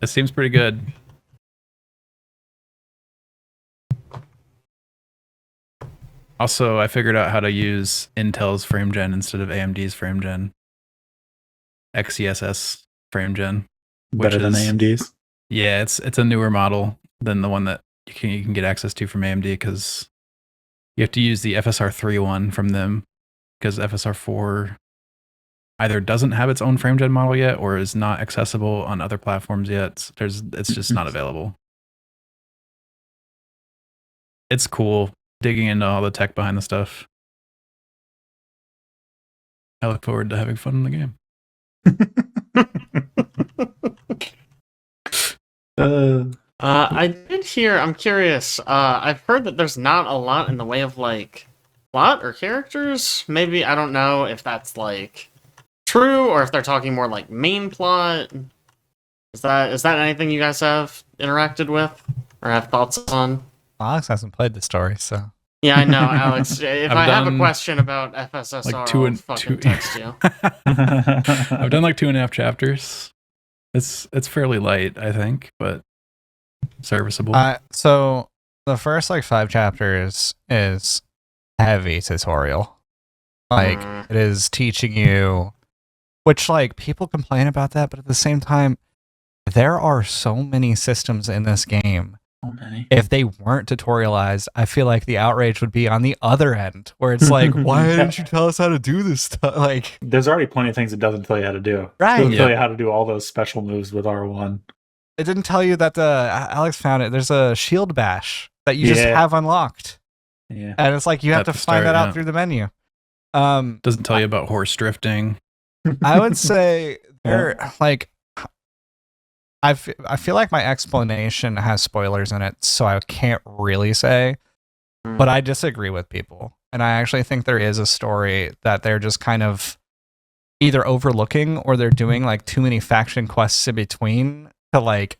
It seems pretty good. Also, I figured out how to use Intel's frame gen instead of AMD's frame gen. XeSS frame gen. Better than AMD's? Yeah, it's a newer model than the one that you can get access to from AMD, because you have to use the FSR3 one from them, because FSR4 either doesn't have its own frame gen model yet or is not accessible on other platforms yet. It's just not available. It's cool digging into all the tech behind the stuff. I look forward to having fun in the game. I did hear, I'm curious, I've heard that there's not a lot in the way of like plot or characters. Maybe, I don't know if that's like true or if they're talking more like main plot. Is that anything you guys have interacted with or have thoughts on? Alex hasn't played the story, so. Yeah, I know, Alex. If I have a done question about FSSR, like I'll fucking text you. I've done like 2.5 chapters. It's fairly light, I think, but serviceable. So the first like 5 chapters is heavy tutorial. Like it is teaching you, which like people complain about that, but at the same time, there are so many systems in this game. So many. If they weren't tutorialized, I feel like the outrage would be on the other end, where it's like, why didn't you tell us how to do this stuff? Like, there's already plenty of things it doesn't tell you how to do. Right. It doesn't tell you how to do all those special moves with R1. It didn't tell you that Alex found it. There's a shield bash that you just have unlocked. Yeah. And it's like you have to find that out through the menu. Doesn't tell you about horse drifting. I would say they're like I feel like my explanation has spoilers in it, so I can't really say. But I disagree with people, and I actually think there is a story that they're just kind of either overlooking or they're doing like too many faction quests in between to like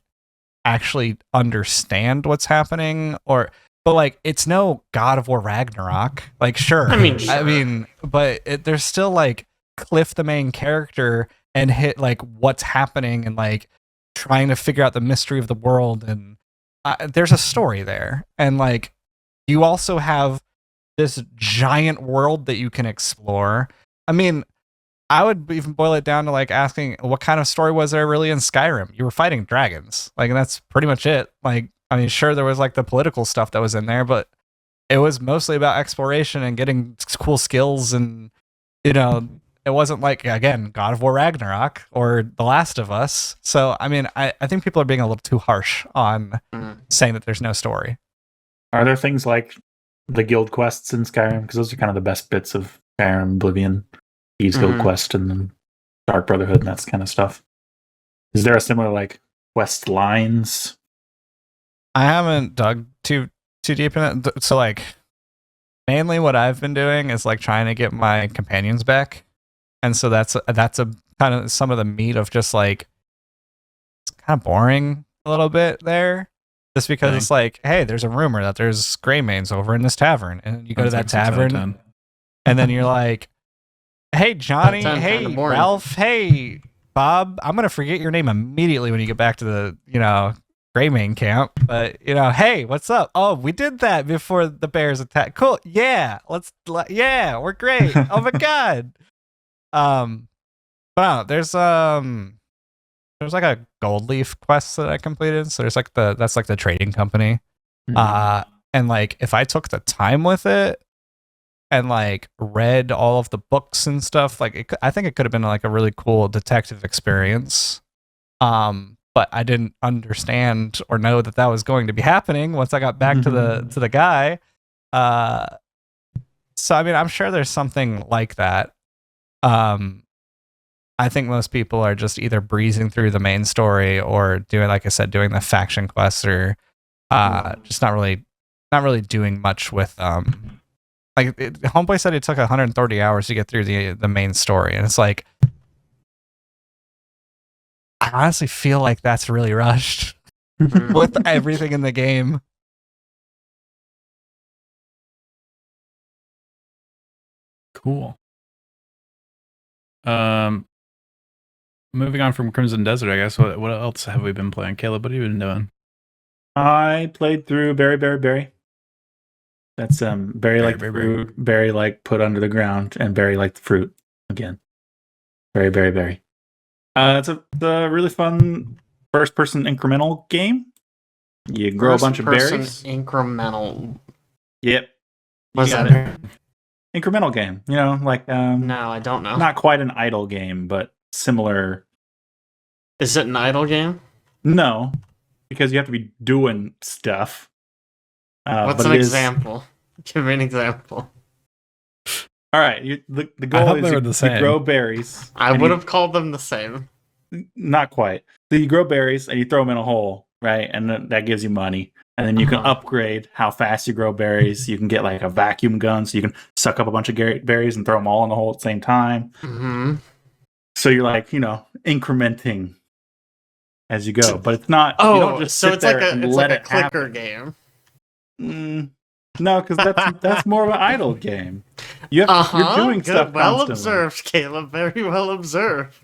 actually understand what's happening. Or but like it's no God of War Ragnarok. Like sure, Sure. but there's still like Cliff the main character and hit like what's happening and like trying to figure out the mystery of the world, and there's a story there, and like you also have this giant world that you can explore. I mean, I would even boil it down to like asking what kind of story was there really in Skyrim? You were fighting dragons. Like, and that's pretty much it. Like, I mean, sure, there was like the political stuff that was in there, but it was mostly about exploration and getting cool skills. And, you know, it wasn't like, again, God of War Ragnarok or The Last of Us. So, I mean, I think people are being a little too harsh on saying that there's no story. Are there things like the guild quests in Skyrim? Because those are kind of the best bits of Skyrim, Oblivion, Thieves Guild quest, and then Dark Brotherhood, and that kind of stuff. Is there a similar like quest lines? I haven't dug too deep in it. So like, mainly what I've been doing is like trying to get my companions back, and so that's a kind of some of the meat of just like it's kind of boring a little bit there. Just because it's like, hey, there's a rumor that there's Greymanes over in this tavern, and you go to that tavern, and then you're like, hey, Johnny, hey, Ralph, hey, Bob, I'm gonna forget your name immediately when you get back to the, Greymane camp. But hey, what's up? Oh, we did that before the bears attacked. Cool, yeah, yeah, we're great. Oh my god. But there's like a gold leaf quest that I completed. So there's like that's like the trading company. And like if I took the time with it and like read all of the books and stuff, like I think it could have been like a really cool detective experience. But I didn't understand or know that that was going to be happening once I got back to the guy. So I mean, I'm sure there's something like that. I think most people are just either breezing through the main story or doing, like I said, doing the faction quests, or just not really doing much with Homeboy said it took 130 hours to get through the main story, and it's like I honestly feel like that's really rushed with everything in the game. Cool. Moving on from Crimson Desert, I guess. What else have we been playing? Caleb, what have you been doing? I played through Berry. That's berry like fruit, berry like put under the ground, and berry like the fruit again. Berry. It's a really fun first-person incremental game. You grow a bunch of berries. Incremental. Yep. What's that? Incremental game. Like no, I don't know. Not quite an idle game, but similar. Is it an idle game? No, because you have to be doing stuff. What's an example? Give me an example. All right, the goal is you grow berries. I would have called them the same. Not quite. So you grow berries and you throw them in a hole, right? And that gives you money. And then you can upgrade how fast you grow berries. You can get like a vacuum gun, so you can suck up a bunch of berries and throw them all in the hole at the same time. So you're like, incrementing as you go, but it's not. Oh, you don't just so sit it's there like and a let it clicker happen. game. No, because that's more of an idle game. You're doing stuff well constantly. Observed, Caleb. Very well observed.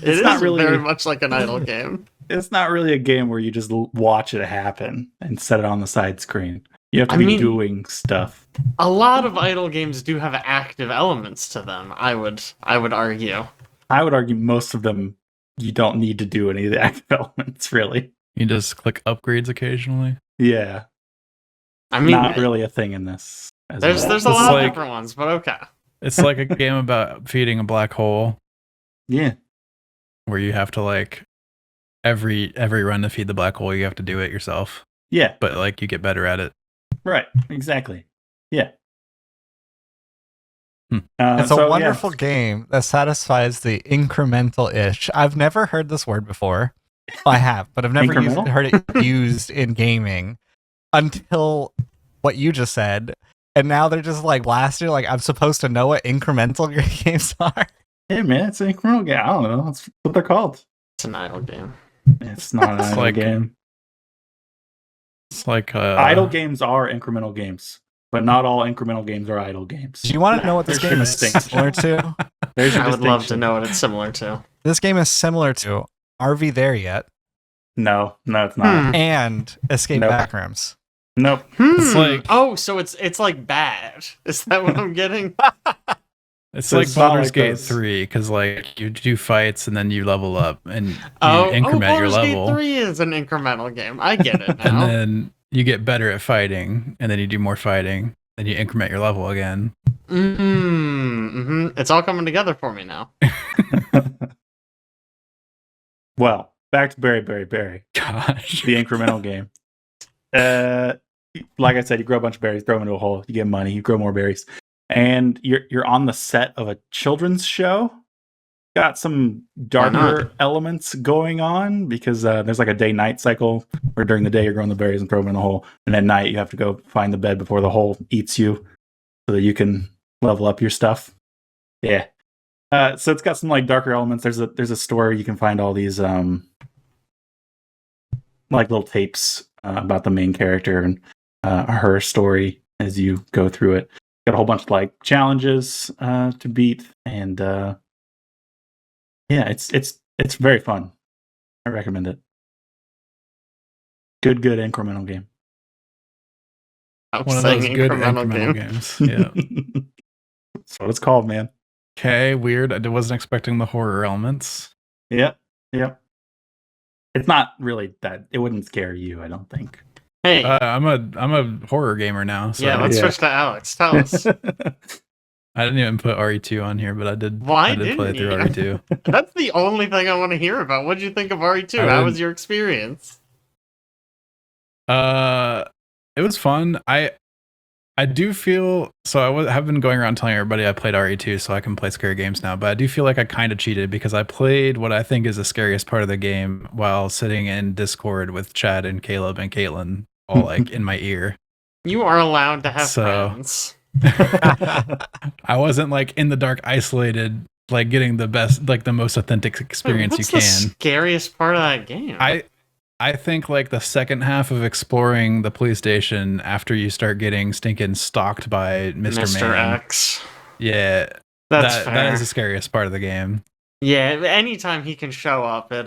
It's not really very much like an idle game. It's not really a game where you just watch it happen and set it on the side screen. You have to be doing stuff. A lot of idle games do have active elements to them. I would argue. I would argue most of them you don't need to do any of the active elements, really. You just click upgrades occasionally. Yeah. I mean, not really a thing in this. There's a lot of different ones, but okay. It's like a game about feeding a black hole. Yeah. Where you have to like every run to feed the black hole, you have to do it yourself. Yeah. But like you get better at it. Right. Exactly. Yeah. It's a so, yeah. wonderful game that satisfies the incremental itch. I've never heard this word before. Well, I have, but I've never Incremental? heard it used in gaming until what you just said. And now they're just like blasting, like I'm supposed to know what incremental games are. Yeah, man, it's an incremental game. I don't know. That's what they're called. It's an idle game. It's not an idle like- game. It's like Idle games are incremental games, but not all incremental games are idle games. Do you want to know what this There's game a is distinction. similar to? There's a I would love to distinction. know what it's similar to. This game is similar to Are We There Yet? No, it's not. And Escape Nope. Backrooms. Nope. It's like- oh, so it's like bad. Is that what I'm getting? It's So like it's not Baldur's like Gate those. 3, because like you do fights and then you level up and you Oh, increment your Baldur's Gate level, 3 is an incremental game. I get it and now. then you get better at fighting, and then you do more fighting, then you increment your level again. It's all coming together for me now. Well, back to Berry, Gosh, the incremental game. Like I said, you grow a bunch of berries, throw them into a hole, you get money, you grow more berries, and you're on the set of a children's show. Got some darker elements going on because there's like a day-night cycle where during the day you're growing the berries and throw them in the hole, and at night you have to go find the bed before the hole eats you, so that you can level up your stuff. Yeah. So it's got some like darker elements. There's a store where you can find all these like little tapes about the main character and her story as you go through it. Got a whole bunch of like challenges to beat, and yeah, it's very fun. I recommend it. Good incremental game. I was one of saying those good incremental incremental game. games. Yeah. That's what it's called, man. Okay, weird. I wasn't expecting the horror elements. Yep. It's not really that. It wouldn't scare you, I don't think. Hey, I'm a horror gamer now. So yeah, let's yeah. switch to Alex. Tell us. I didn't even put RE2 on here, but I did. Why I did play didn't through you? RE2. That's the only thing I want to hear about. What did you think of RE2? I How would- was your experience? It was fun. I do feel so. Have been going around telling everybody I played RE2, so I can play scary games now. But I do feel like I kind of cheated because I played what I think is the scariest part of the game while sitting in Discord with Chad and Caleb and Caitlin, all like in my ear. You are allowed to have So- friends. I wasn't like in the dark, isolated, like getting the best, like the most authentic experience What's you the can. scariest part of that game? I think like the second half of exploring the police station after you start getting stinking stalked by Mr. Man. X. Yeah, That's fair. that is the scariest part of the game. Yeah, anytime he can show up, it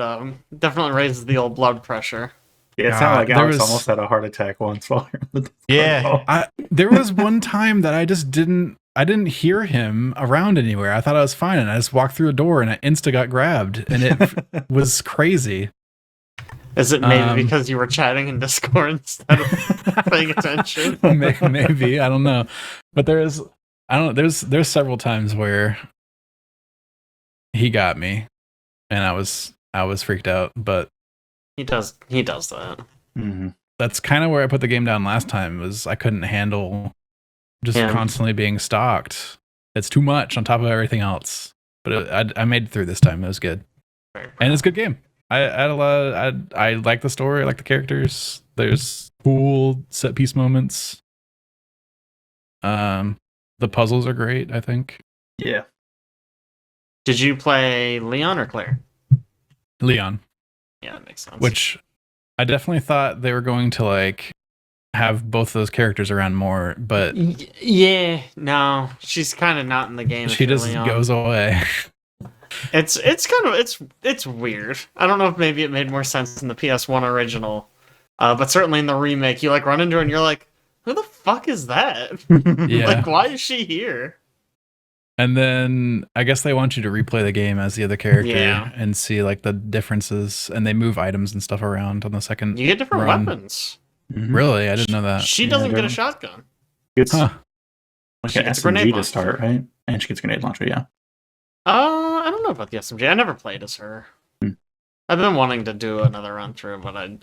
definitely raises the old blood pressure. Yeah, it sounded like there Alex was- almost had a heart attack once while you're on the Yeah. call. There was one time that I didn't hear him around anywhere. I thought I was fine, and I just walked through a door and I insta got grabbed, and it was crazy. Is it maybe Um, because you were chatting in Discord instead of paying attention? Maybe I don't know, but there's several times where he got me, and I was freaked out. But He does that. Mhm. that's kind of where I put the game down last time. Was I couldn't handle just Yeah. constantly being stalked. It's too much on top of everything else. But I made it through this time. It was good, and it's a good game. I had a lot. I like the story. I like the characters. There's cool set piece moments. The puzzles are great. I think Yeah. Did you play Leon or Claire? Leon, Yeah, that makes sense. which I definitely thought they were going to like have both those characters around more, but Yeah, no, she's kind of not in the game. if she you're just Leon. goes away. It's kind of it's weird. I don't know if maybe it made more sense in the PS1 original, but certainly in the remake, you like run into her and you're like, who the fuck is that? Yeah. Like, why is she here? And then I guess they want you to replay the game as the other character Yeah. and see like the differences, and they move items and stuff around on the second. You get different Run. weapons. Mhm. Really, I didn't know that. She Yeah, doesn't get a they're- shotgun. It's Huh. like She an gets a grenade SMG to launcher. start, right? And she gets a grenade launcher, yeah. I don't know about the SMG. I never played as her. Hmm. I've been wanting to do another run through, but I,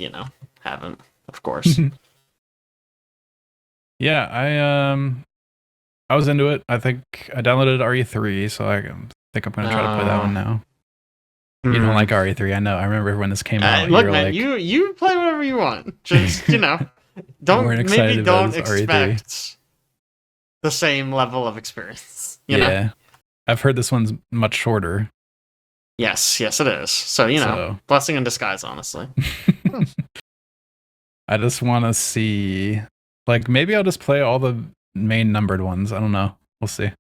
haven't, of course. Yeah, I was into it. I think I downloaded RE3, so I think I'm gonna try to play that one now. You don't like RE3, I know. I remember when this came out. Look, you were man, like, you play whatever you want. Just weren't don't excited about this RE3. expect the same level of experience. You know? Yeah, I've heard this one's much shorter. Yes, it is. So blessing in disguise, honestly. I just want to see, like, maybe I'll just play all the main numbered ones. I don't know. We'll see.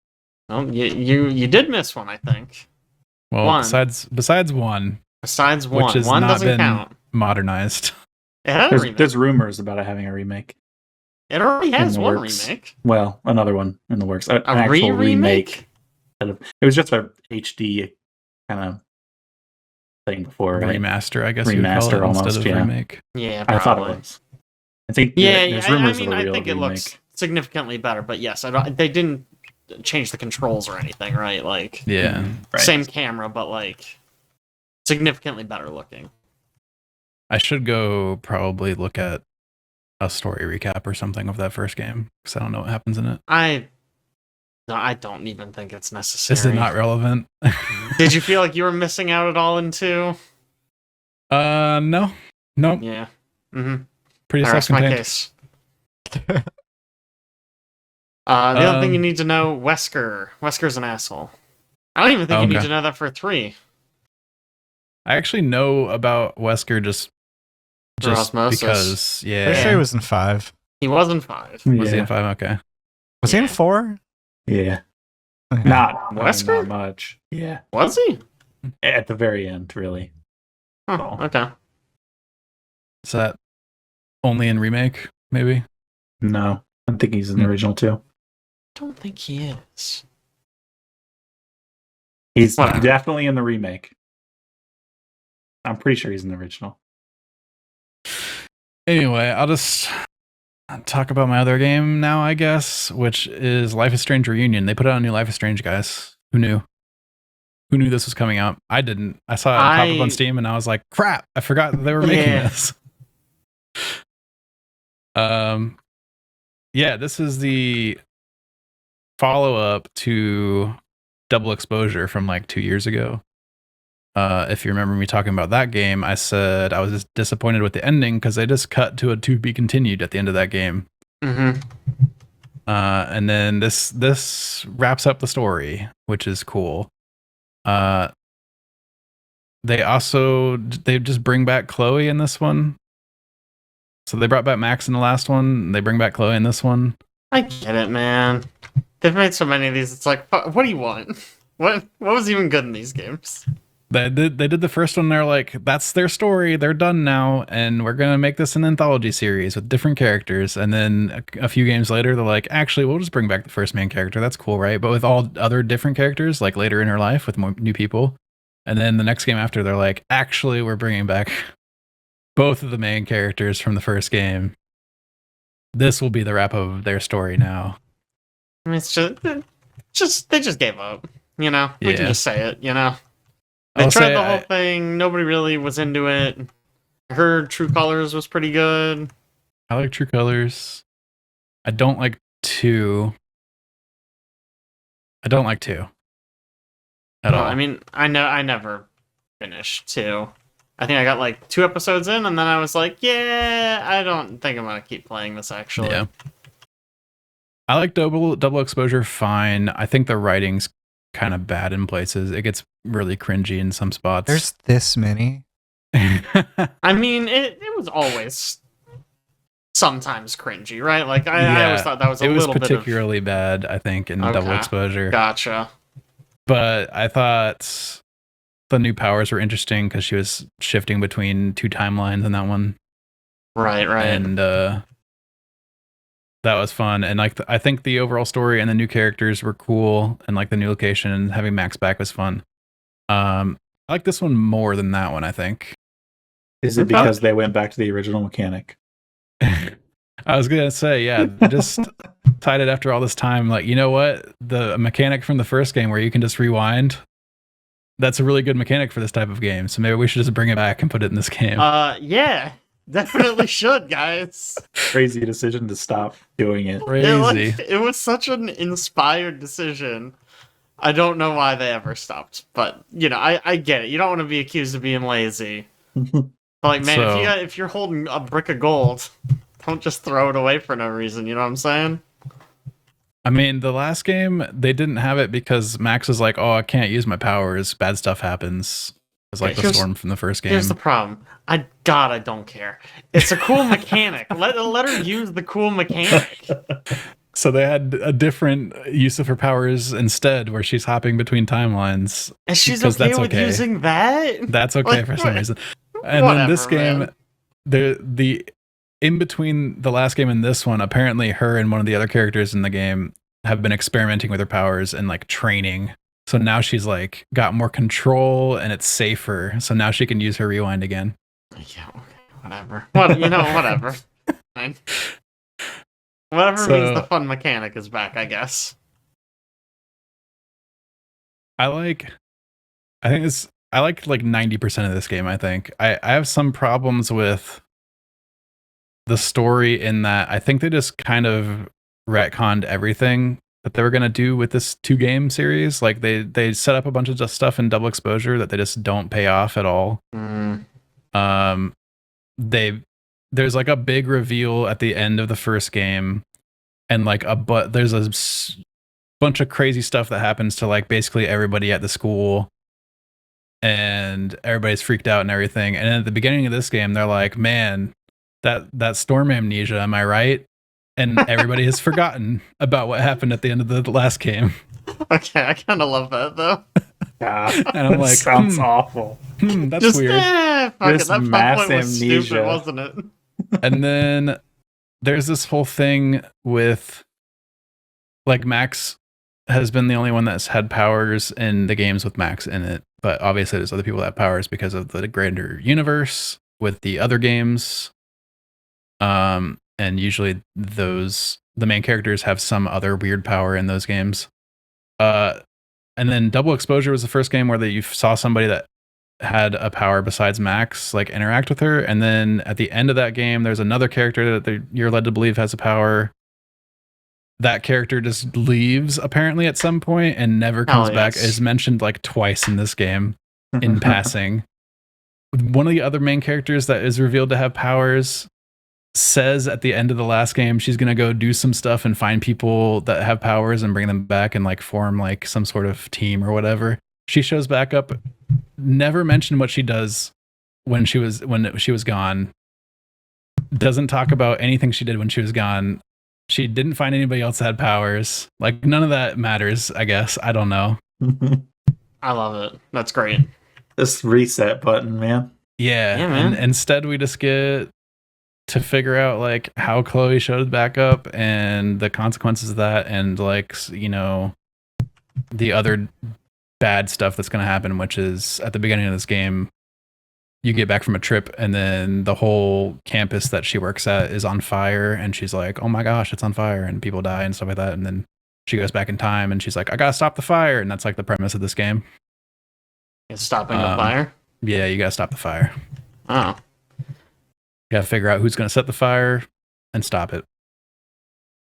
Well, you did miss one, I think. Well, One. besides one, Besides which one, has one not doesn't been count. modernized. It had a remake. There's rumors about it having a remake. It already has in the one works. remake. Well, another one in the works. An A actual remake? It was just a HD kind of thing before, right? Remaster, I guess you would call Remaster it, almost, instead of yeah. remake. Yeah, I thought it probably. was. I think Yeah, there's I rumors mean, of a I real think it remake. looks significantly better, but yes, they didn't change the controls or anything, right? Like, Yeah. Right. same camera, but like significantly better looking. I should go probably look at a story recap or something of that first game, because I don't know what happens in it. I don't even think it's necessary. Is it not relevant? Did you feel like you were missing out at all in 2? No. Nope. Yeah. Mm-hmm. Pretty I rest my self-contained. case. The other thing you need to know, Wesker's an asshole. I don't even think you need to know that for 3. I actually know about Wesker just osmosis. because, yeah. Pretty sure he was in 5. He was in 5. Was he Yeah. in 5? Okay. Was he in 4? Yeah. Okay. Not Wesker? not much. Yeah. Was he? At the very end, really. Oh, okay. Is that only in remake, maybe? No. I think he's in the original too. Don't think he is. He's Whatever. definitely in the remake. I'm pretty sure he's in the original. Anyway, I'll just talk about my other game now, I guess, which is Life is Strange Reunion. They put out a new Life is Strange, guys. Who knew? Who knew this was coming out? I didn't. I saw it pop up on Steam and I was like, crap, I forgot that they were making this. Yeah, this is the follow-up to Double Exposure from like 2 years ago. If you remember me talking about that game, I said I was just disappointed with the ending because they just cut to a to be continued at the end of that game. Mm-hmm. And then this wraps up the story, which is cool. They just bring back Chloe in this one. So they brought back Max in the last one. And they bring back Chloe in this one. I get it, man. They've made so many of these. It's like, what do you want? What was even good in these games? They did the first one. They're like, that's their story. They're done now, and we're gonna make this an anthology series with different characters. And then a few games later, they're like, actually, we'll just bring back the first main character. That's cool, right? But with all other different characters, like later in her life with more new people. And then the next game after, they're like, actually, we're bringing back both of the main characters from the first game. This will be the wrap of their story now. I mean, it's just they just gave up. You know, we can Yeah. just say it. You know, they I'll tried say the whole thing. Nobody really was into it. I heard True Colors was pretty good. I like True Colors. I don't like 2. I don't like 2 at all. I mean, I never finished 2. I think I got like 2 episodes in, and then I was like, yeah, I don't think I'm gonna keep playing this actually. Yeah. I like double exposure fine. I think the writing's kind of bad in places. It gets really cringy in some spots. There's this many. I mean, it was always sometimes cringy, right? Like I always thought that was a it was little bit of particularly bad, I think, in double Okay. exposure. gotcha. But I thought the new powers were interesting because she was shifting between 2 timelines in that one. Right. And that was fun. And like I think the overall story and the new characters were cool, and like the new location and having Max back was fun. I like this one more than that one, I think. Is it because they went back to the original mechanic? I was gonna say, yeah, they just tied it after all this time. Like, you know what? The mechanic from the first game where you can just rewind, that's a really good mechanic for this type of game. So maybe we should just bring it back and put it in this game. Yeah. Definitely should, guys. Crazy decision to stop doing it. Crazy. It was such an inspired decision. I don't know why they ever stopped, but I get it. You don't want to be accused of being lazy. But like, man, So- if you're holding a brick of gold, don't just throw it away for no reason. You know what I'm saying? I mean, the last game, they didn't have it because Max was like, oh, I can't use my powers. Bad stuff happens. It was like the Here's- storm from the first game. Here's the problem. I don't care. It's a cool mechanic. Let her use the cool mechanic. So they had a different use of her powers instead, where she's hopping between timelines. And she's Because okay that's with okay. using that? That's okay Like, for some what- reason. And then this whatever, game, man. the in between the last game and this one, apparently her and one of the other characters in the game have been experimenting with her powers and like training. So now she's like got more control and it's safer. So now she can use her rewind again. Yeah, okay, whatever. Whatever. Fine. Whatever means the fun mechanic is back, I guess. I like 90% of this game, I think. I have some problems with the story in that I think they just kind of retconned everything that they were going to do with this 2-game series. Like they set up a bunch of stuff in double exposure that they just don't pay off at all. There's like a big reveal at the end of the first game, and like there's a bunch of crazy stuff that happens to like basically everybody at the school, and everybody's freaked out and everything. And at the beginning of this game, they're like, man, that storm amnesia, am I right? And everybody has forgotten about what happened at the end of the last game. Okay, I kind of love that though. Yeah, And I'm like, sounds awful. That's Just weird. fuck it. Just That mass plot point was amnesia. stupid, wasn't it? And then there's this whole thing with like Max has been the only one that's had powers in the games with Max in it, but obviously there's other people that have powers because of the grander universe with the other games. And usually the main characters have some other weird power in those games. And then Double Exposure was the first game where you saw somebody that had a power besides Max like interact with her, and then at the end of that game there's another character that you're led to believe has a power. That character just leaves apparently at some point and never comes back. yes. Is mentioned like twice in this game in passing. One of the other main characters that is revealed to have powers says at the end of the last game she's gonna go do some stuff and find people that have powers and bring them back and like form like some sort of team or whatever. She shows back up, never mentioned what she does when she was gone. Doesn't talk about anything she did when she was gone. She didn't find anybody else that had powers. Like none of that matters, I guess. I don't know. I love it. That's great. This reset button, man. Yeah, Yeah, man. and instead we just get to figure out like how Chloe showed back up and the consequences of that, and like the other bad stuff that's going to happen, which is at the beginning of this game you get back from a trip and then the whole campus that she works at is on fire, and she's like, oh my gosh, it's on fire, and people die and stuff like that. And then she goes back in time and she's like, I gotta stop the fire. And that's like the premise of this game. It's stopping the fire. Yeah, you gotta stop the fire. Oh, You gotta figure out who's gonna set the fire and stop it.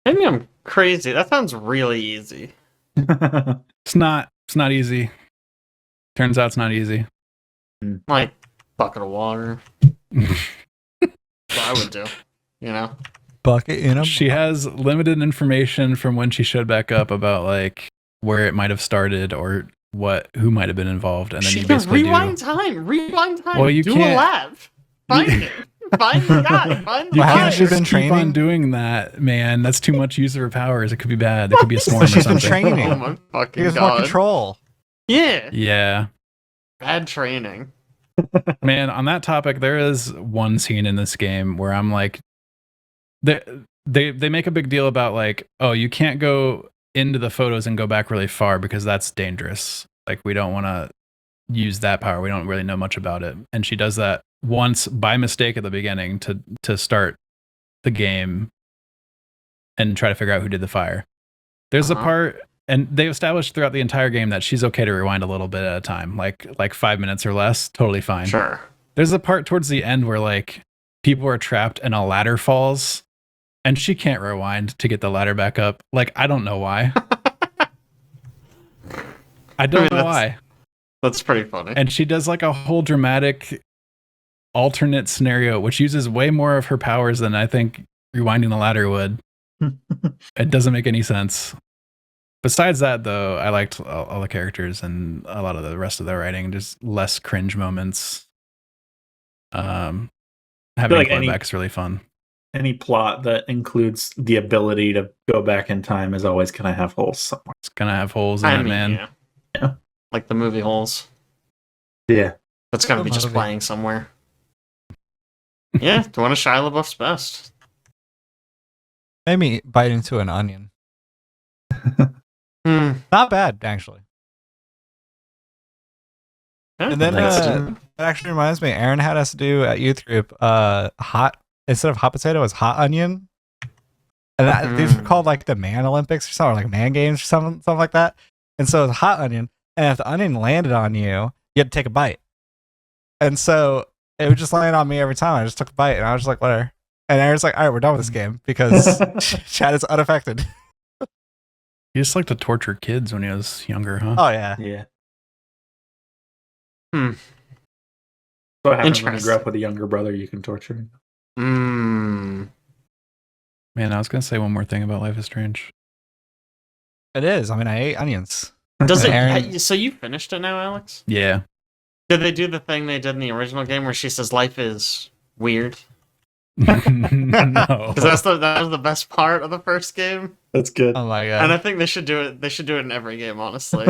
maybe I'm crazy. That sounds really easy. It's not easy. Turns out it's not easy. Like bucket of water. What I would do, Bucket in a She has limited information from when she showed back up about like where it might have started or who might have been involved, and then She you can basically rewind do. time. Rewind time. Well, you do can't- a lap. Find it. Find the guy. Find the You Why fire. hasn't can't she just been keep training? on doing that, man. That's too much use of her powers. It could be bad. It could be a storm or She's been something. training. Oh my fucking He has more god. control. Yeah. Yeah, Bad training. man. On that topic, there is one scene in this game where I'm like, they make a big deal about like, oh, you can't go into the photos and go back really far because that's dangerous. Like we don't want to use that power. We don't really know much about it. And she does that once by mistake at the beginning to start the game and try to figure out who did the fire. There's a part, and they established throughout the entire game that she's okay to rewind a little bit at a time, like 5 minutes or less, totally fine. Sure. There's a part towards the end where like people are trapped and a ladder falls and she can't rewind to get the ladder back up. Like, I don't know why. I don't know why. That's pretty funny. And she does like a whole dramatic alternate scenario, which uses way more of her powers than I think rewinding the ladder would. It doesn't make any sense. Besides that, though, I liked all the characters and a lot of the rest of the writing. Just less cringe moments. Having like Chloe is really fun. Any plot that includes the ability to go back in time is always gonna have holes somewhere. It's gonna have holes in it, man. Yeah. Like the movie Holes. Yeah. That's gonna be just playing somewhere. Yeah, one of Shia LaBeouf's best. Made me bite into an onion. Not bad, actually. And then it actually reminds me, Aaron had us do at youth group hot, instead of hot potato, it was hot onion. And these were called like the Man Olympics or something, or like Man Games or something like that. And so it was hot onion, and if the onion landed on you, you had to take a bite. And so it would just land on me every time. I just took a bite, and I was just like, whatever. And Aaron's like, all right, we're done with this game because Chad is unaffected. He just liked to torture kids when he was younger, huh? Oh, yeah. Yeah. So what happens when you grow up with a younger brother, you can torture him. Man, I was going to say one more thing about Life is Strange. It is. I mean, I ate onions. Does it? So you finished it now, Alex? Yeah. Did they do the thing they did in the original game where she says life is weird? No. Because that was the best part of the first game. That's good. Oh my god! And I think they should do it. They should do it in every game, honestly.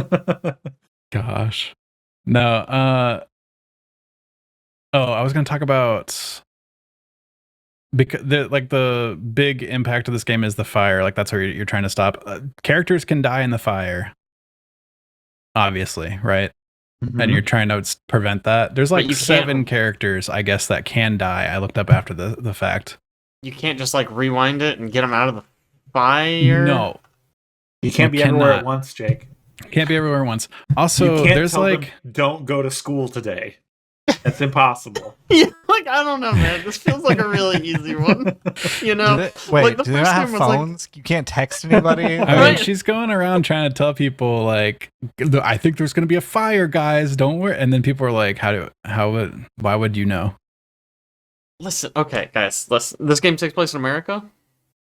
Gosh. No. I was going to talk about because the big impact of this game is the fire. Like that's where you're trying to stop. Characters can die in the fire, obviously, right? And you're trying to prevent that. There's like 7 characters, I guess, that can die. I looked up after the fact. You can't just like rewind it and get them out of the fire. No, you can't be everywhere at once, Jake. Can't be everywhere at once. Also, you can't there's tell like them, don't go to school today. That's impossible. Yeah, like I don't know, man. This feels like a really easy one. You know, do they not have phones? Like, you can't text anybody. I mean, she's going around trying to tell people like, I think there's going to be a fire, guys. Don't worry. And then people are like, why would you know? Listen, okay, guys. Listen. This game takes place in America.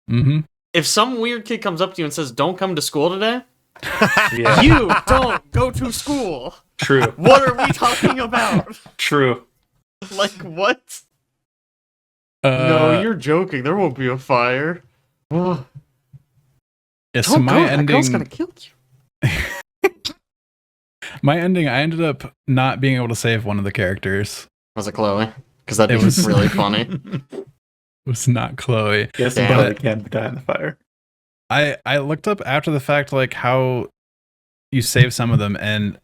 Mm-hmm. If some weird kid comes up to you and says, "Don't come to school today," you don't go to school. True. What are we talking about? True. Like what? No, you're joking. There won't be a fire. Yeah, so my ending. That girl's gonna kill you. My ending. I ended up not being able to save one of the characters. Was it Chloe? Because that was really funny. It was not Chloe. Yes, Chloe can die in the fire. I looked up after the fact, like how you save some of them, and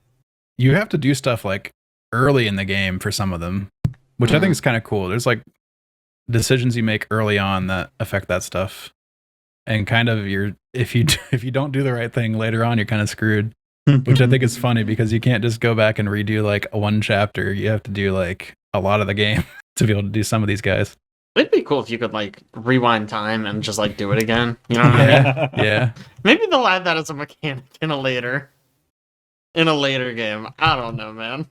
you have to do stuff like early in the game for some of them, which I think is kind of cool. There's like decisions you make early on that affect that stuff, and kind of if you don't do the right thing later on, you're kind of screwed. Which I think is funny because you can't just go back and redo like one chapter. You have to do like a lot of the game to be able to do some of these guys. It'd be cool if you could like rewind time and just like do it again. You know what I mean? Yeah. Maybe they'll add that as a mechanic in a later game. I don't know, man.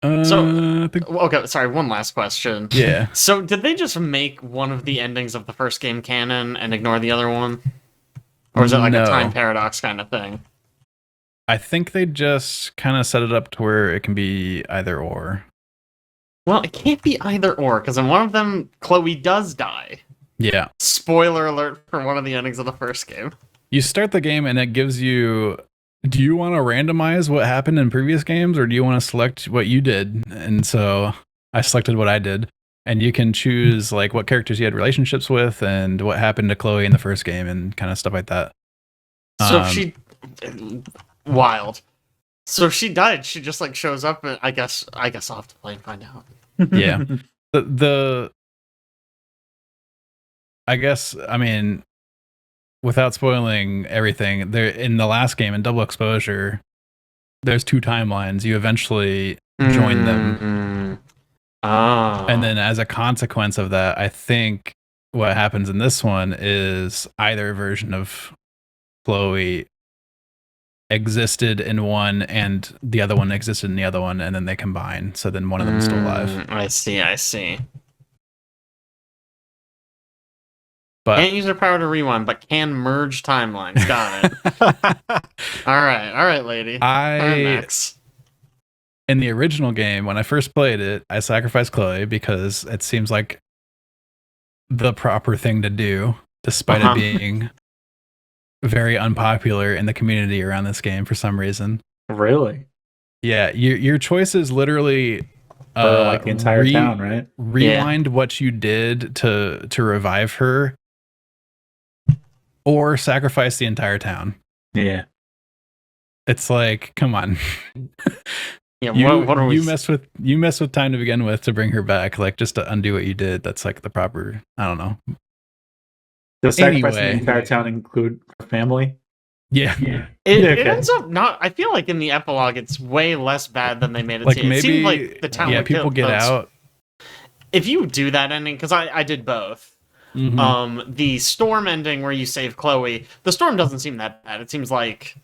Okay, sorry, one last question. Yeah. So did they just make one of the endings of the first game canon and ignore the other one? Or is it like a time paradox kind of thing? I think they just kind of set it up to where it can be either or. Well, it can't be either or, because in one of them, Chloe does die. Yeah. Spoiler alert for one of the endings of the first game. You start the game and it gives you, do you want to randomize what happened in previous games or do you want to select what you did? And so I selected what I did. And you can choose like what characters you had relationships with and what happened to Chloe in the first game and kind of stuff like that. So wild. So if she died, she just like shows up and I guess I'll have to play and find out. Yeah. I guess, I mean, without spoiling everything, there in the last game in Double Exposure, there's 2 timelines. You eventually join them. Oh. And then as a consequence of that, I think what happens in this one is either version of Chloe existed in one and the other one existed in the other one, and then they combine. So then one of them is still alive. I see. But Can't use her power to rewind, but can merge timelines. Got it. All right, lady. in the original game, when I first played it, I sacrificed Chloe because it seems like the proper thing to do, despite it being very unpopular in the community around this game for some reason. Really? Yeah, your choice is literally For like the entire town, right? Rewind what you did to revive her, or sacrifice the entire town. Yeah. It's like, come on. Yeah, what are we? You mess with time to begin with to bring her back, like just to undo what you did. That's like the proper. I don't know. Does sacrificing the entire town include her family? Yeah. It ends up not. I feel like in the epilogue, it's way less bad than they made it Like seem. maybe, it seemed like the town. Yeah, people get out. If you do that ending, because I did both. Mm-hmm. The storm ending where you save Chloe, the storm doesn't seem that bad. It seems like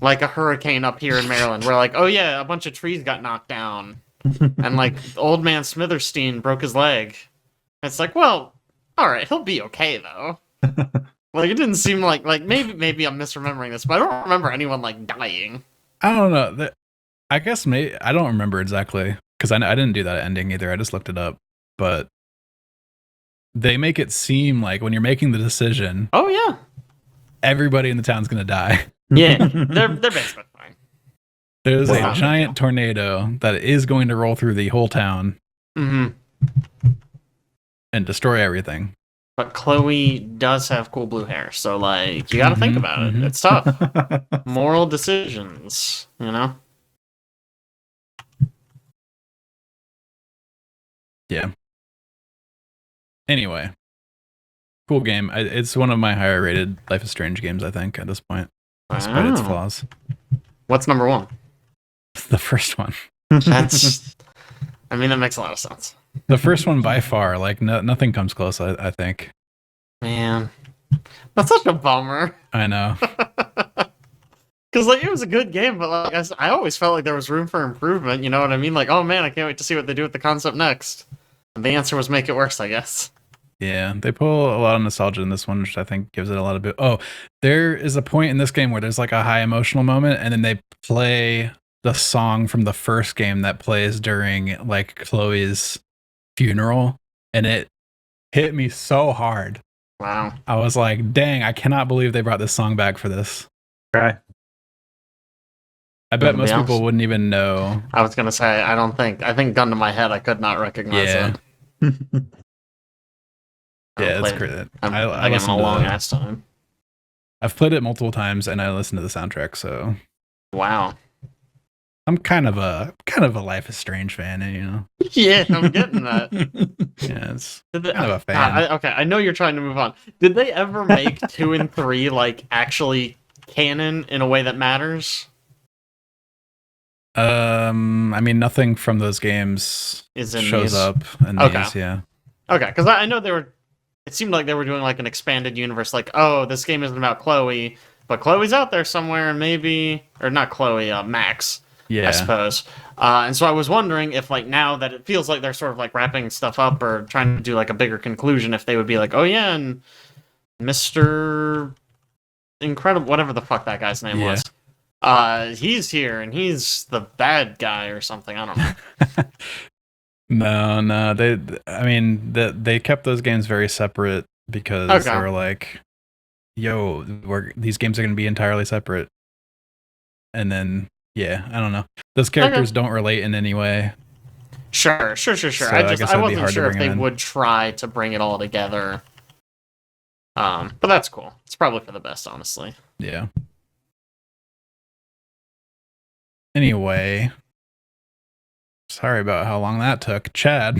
a hurricane up here in Maryland, where like, oh yeah, a bunch of trees got knocked down, and like old man Smitherstein broke his leg. It's like, well, all right, he'll be okay though. Like it didn't seem like maybe I'm misremembering this, but I don't remember anyone like dying. I don't know. I guess maybe I don't remember exactly because I didn't do that ending either. I just looked it up, but they make it seem like when you're making the decision, Oh yeah, everybody in the town's gonna die. yeah, they're basically fine. There's Wow. a giant tornado that is going to roll through the whole town Mm-hmm. and destroy everything. But Chloe does have cool blue hair, so like you got to think about it. It's tough. Moral decisions, you know. Yeah. Anyway, cool game. It's one of my higher rated Life is Strange games, I think, at this point, despite its Wow. flaws. What's number one? The first one. That's. I mean, that makes a lot of sense. The first one by far. Like nothing comes close. I think. Man, that's such a bummer. I know. Because like it was a good game, but like I always felt like there was room for improvement. You know what I mean? Like, oh man, I can't wait to see what they do with the concept next. And the answer was make it worse, I guess. Yeah, they pull a lot of nostalgia in this one, which I think gives it a lot of. Oh, there is a point in this game where there's like a high emotional moment, and then they play the song from the first game that plays during like Chloe's funeral, and it hit me so hard. Wow. I was like, dang, I cannot believe they brought this song back for this. Right. I bet To be most honest- people wouldn't even know. I was gonna say I think gun to my head, I could not recognize Yeah. it. Yeah, it's played- great. I'm I having listened a to long the- ass time. I've played it multiple times, and I listened to the soundtrack, so Wow. I'm kind of a Life is Strange fan, you know. Yeah, I'm getting that. Yeah, it's Did they, kind of a fan. okay, I know you're trying to move on. Did they ever make 2 and 3 like actually canon in a way that matters? I mean, nothing from those games Is in shows these? up in Okay. these. Yeah, Okay, because I know they were. It seemed like they were doing like an expanded universe. Like, oh, this game isn't about Chloe, but Chloe's out there somewhere, and maybe, or not Chloe, Max, I yeah. suppose. And so I was wondering if, like, now that it feels like they're sort of like wrapping stuff up or trying to do like a bigger conclusion, if they would be like, oh yeah, and Mr. Incredible, whatever the fuck that guy's name Yeah. was. He's here and he's the bad guy or something. I don't know. No. They kept those games very separate because Okay. they were like, "Yo, these games are going to be entirely separate." And then, yeah, I don't know. Those characters don't relate in any way. Sure. So I I guess I that'd be wasn't hard to sure if bring they them in. would try to bring it all together. But that's cool. It's probably for the best, honestly. Yeah. Anyway, sorry about how long that took, Chad.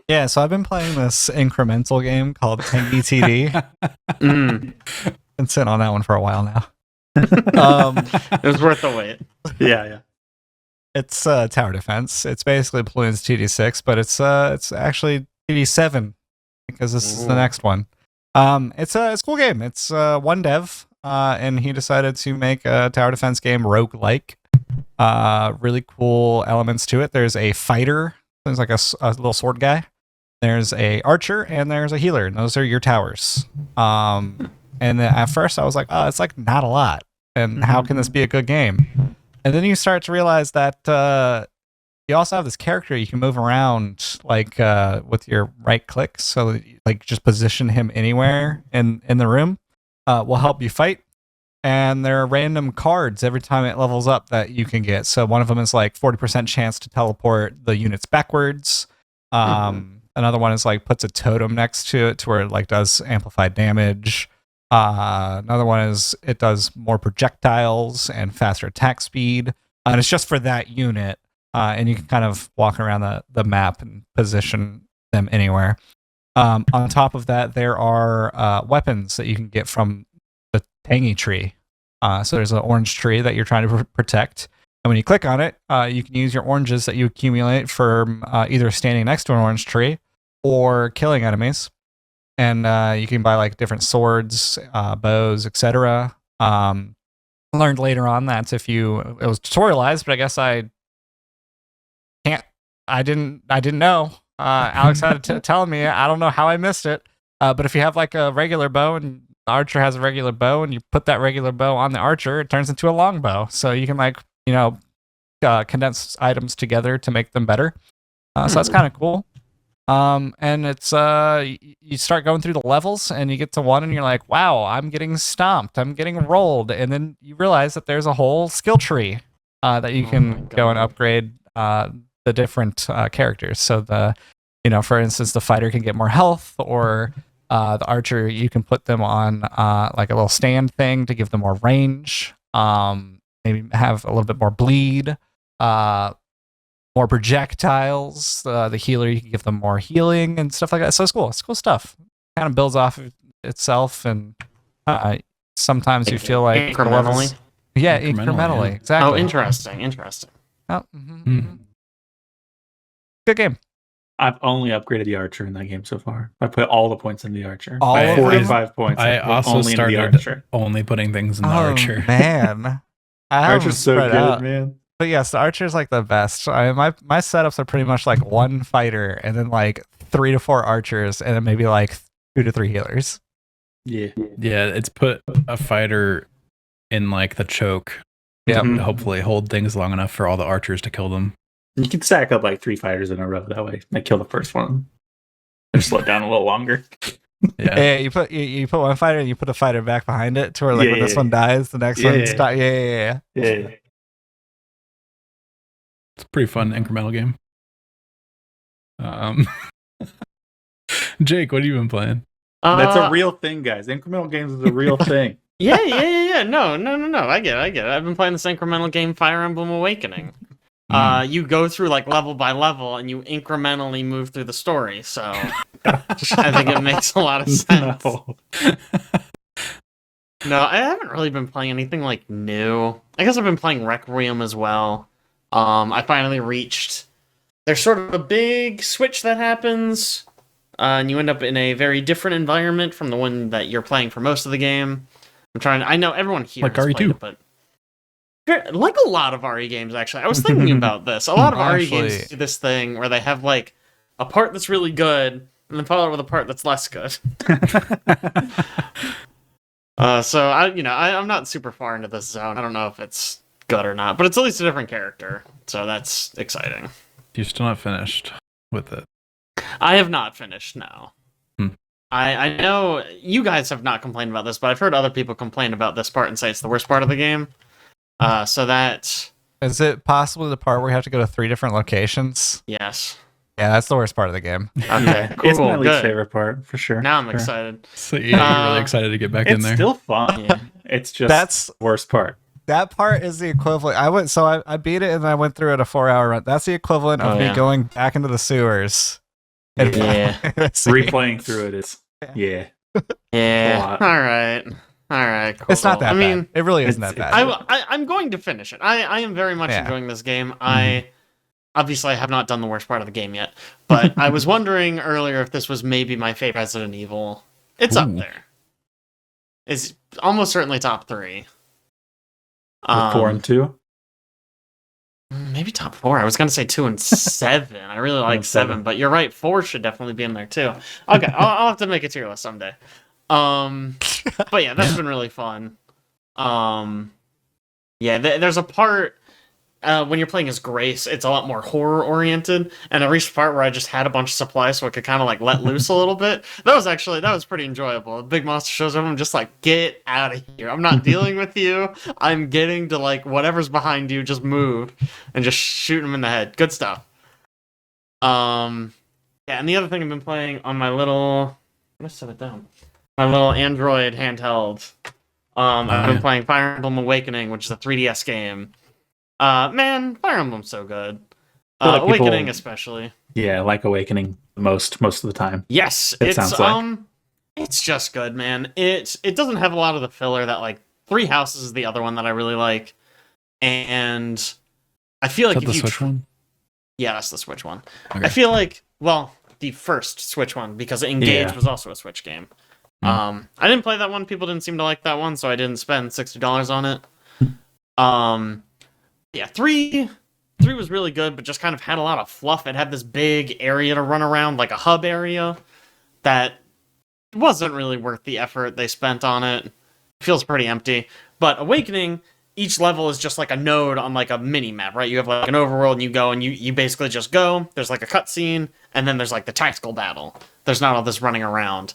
Yeah, so I've been playing this incremental game called Tangy TD. Mm. Been sitting on that one for a while now. It was worth the wait. Yeah. It's tower defense. It's basically Bloons TD6, but it's actually TD7 because this is the next one. It's a cool game. It's one dev, and he decided to make a tower defense game roguelike. Really cool elements to it. There's a fighter. There's like a little sword guy. There's a archer and there's a healer. And those are your towers. And then at first I was like, oh, it's like not a lot. And how can this be a good game? And then you start to realize that you also have this character you can move around like with your right click. So like just position him anywhere in the room will help you fight. And there are random cards every time it levels up that you can get. So one of them is like 40% chance to teleport the units backwards. Another one is like puts a totem next to it to where it like does amplified damage. Another one is it does more projectiles and faster attack speed. And it's just for that unit. And you can kind of walk around the map and position them anywhere. On top of that, there are weapons that you can get from the tangy tree. So there's an orange tree that you're trying to protect. And when you click on it, you can use your oranges that you accumulate from either standing next to an orange tree or killing enemies. And you can buy like different swords, bows, etc. Learned later on that it was tutorialized, but I guess I didn't know. Alex had to tell me. I don't know how I missed it. But if you have like a regular bow and the archer has a regular bow and you put that regular bow on the archer, it turns into a long bow. So you can like, condense items together to make them better. So that's kind of cool. And it's you start going through the levels and you get to one and you're like, wow, I'm getting stomped, I'm getting rolled, and then you realize that there's a whole skill tree that you can go and upgrade the different characters. So for instance, the fighter can get more health, or the archer, you can put them on like a little stand thing to give them more range. Maybe have a little bit more bleed. More projectiles. The healer, you can give them more healing and stuff like that. So it's cool. It's cool stuff. Kind of builds off of itself, and sometimes you feel like incrementally. Yeah, incrementally. Exactly. Oh, interesting. Oh, Good game. I've only upgraded the archer in that game so far. I put all the points in the archer. All I of have them? 45 points. I also only in the started archer. only putting things in the Oh archer. man, Archer's so good, out. man. But yes, the archer's like the best. My setups are pretty much like one fighter and then like 3 to 4 archers and then maybe like 2 to 3 healers. Yeah. Yeah, it's put a fighter in like the choke. Yeah. To hopefully hold things long enough for all the archers to kill them. You can stack up like 3 fighters in a row that way. I kill the first one. And slow it down a little longer. Yeah. You put one fighter and you put a fighter back behind it to where like when this one dies, the next one stops. Yeah. It's a pretty fun incremental game. Jake, what have you been playing? That's a real thing, guys. Incremental games is a real thing. Yeah. No. I get it. I've been playing this incremental game, Fire Emblem Awakening. You go through like level by level and you incrementally move through the story. So I think it makes a lot of sense. No, I haven't really been playing anything like new. I guess I've been playing Requiem as well. I finally reached. There's sort of a big switch that happens, and you end up in a very different environment from the one that you're playing for most of the game. I know everyone here like has RE2, played it, but like a lot of RE games, actually. I was thinking about this. A lot of RE games do this thing where they have like a part that's really good, and then follow it with a part that's less good. So I'm not super far into this zone. I don't know if it's good or not, but it's at least a different character, so that's exciting. You're still not finished with it. I have not finished, no. I know you guys have not complained about this, but I've heard other people complain about this part and say it's the worst part of the game. So that... Is it possibly the part where you have to go to 3 different locations? Yes. Yeah, that's the worst part of the game. Okay, cool. It's my least good. favorite part, for sure. Now I'm excited. So you're really excited to get back in there. It's still fun. Yeah. It's just That's the worst part. That part is the equivalent. I beat it and then I went through it a 4-hour run. That's the equivalent of me going back into the sewers. Yeah. Replaying through it is, yeah. Yeah. All right. All right, cool. It's not that I mean, bad. It really isn't that it's- bad. I'm going to finish it. I am very much Yeah. enjoying this game. I obviously have not done the worst part of the game yet, but I was wondering earlier if this was maybe my favorite Resident Evil. It's up Ooh. there. It's almost certainly top 3. With 4 and 2. Maybe top 4. I was gonna say 2 and 7. I really like 7, but you're right. 4 should definitely be in there too. Okay, I'll have to make a tier list someday. But yeah, that's been really fun. Yeah, there's a part when you're playing as Grace, it's a lot more horror oriented, and I reached a part where I just had a bunch of supplies so I could kind of like let loose a little bit. That was pretty enjoyable. A big monster shows up, I'm just like, get out of here. I'm not dealing with you. I'm getting to like whatever's behind you, just move and just shoot him in the head. Good stuff. Yeah, and the other thing I've been playing on my little, let's set it down. My little Android handheld. I've been playing Fire Emblem Awakening, which is a 3DS game. Man, Fire Emblem's so good. Like Awakening people, especially. Yeah, like Awakening most of the time. Yes, It sounds like. It's just good, man. It doesn't have a lot of the filler that like Three Houses is the other one that I really like, and I feel like Is that if the you Switch one? yeah, that's the Switch one. Okay. I feel like the first Switch one because Engage Yeah. was also a Switch game. I didn't play that one. People didn't seem to like that one, so I didn't spend $60 on it. Yeah, three was really good, but just kind of had a lot of fluff. It had this big area to run around, like a hub area, that wasn't really worth the effort they spent on it. Feels pretty empty. But Awakening, each level is just like a node on like a mini map, right? You have like an overworld and you go and you basically just go. There's like a cutscene, and then there's like the tactical battle. There's not all this running around.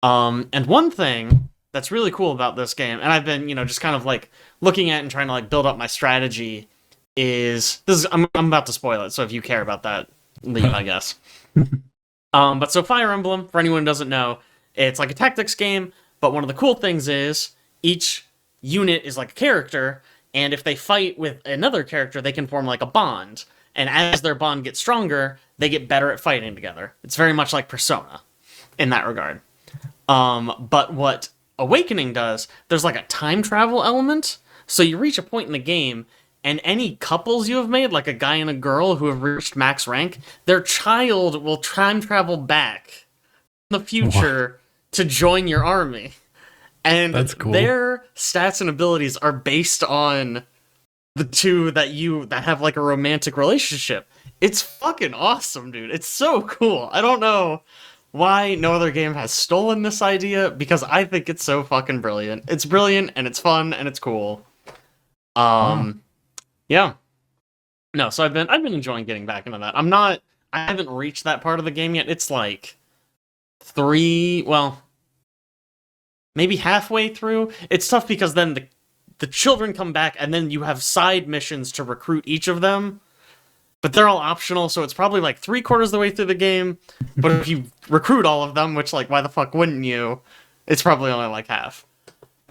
And one thing that's really cool about this game, and I've been, just kind of like looking at and trying to like build up my strategy, I'm about to spoil it, so if you care about that, leave, I guess. But so Fire Emblem, for anyone who doesn't know, it's like a tactics game, but one of the cool things is each unit is like a character, and if they fight with another character, they can form like a bond. And as their bond gets stronger, they get better at fighting together. It's very much like Persona in that regard. But what Awakening does, there's like a time travel element. So you reach a point in the game, and any couples you have made, like a guy and a girl who have reached max rank, their child will time travel back in the future to join your army. And That's cool. Their stats and abilities are based on the two that have like a romantic relationship. It's fucking awesome, dude. It's so cool. I don't know why no other game has stolen this idea, because I think it's so fucking brilliant. It's brilliant, and it's fun, and it's cool. Yeah. No, so I've been enjoying getting back into that. I haven't reached that part of the game yet. It's like maybe halfway through. It's tough because then the children come back, and then you have side missions to recruit each of them. But they're all optional, so it's probably like 3/4 of the way through the game. But if you recruit all of them, which like why the fuck wouldn't you? It's probably only like half.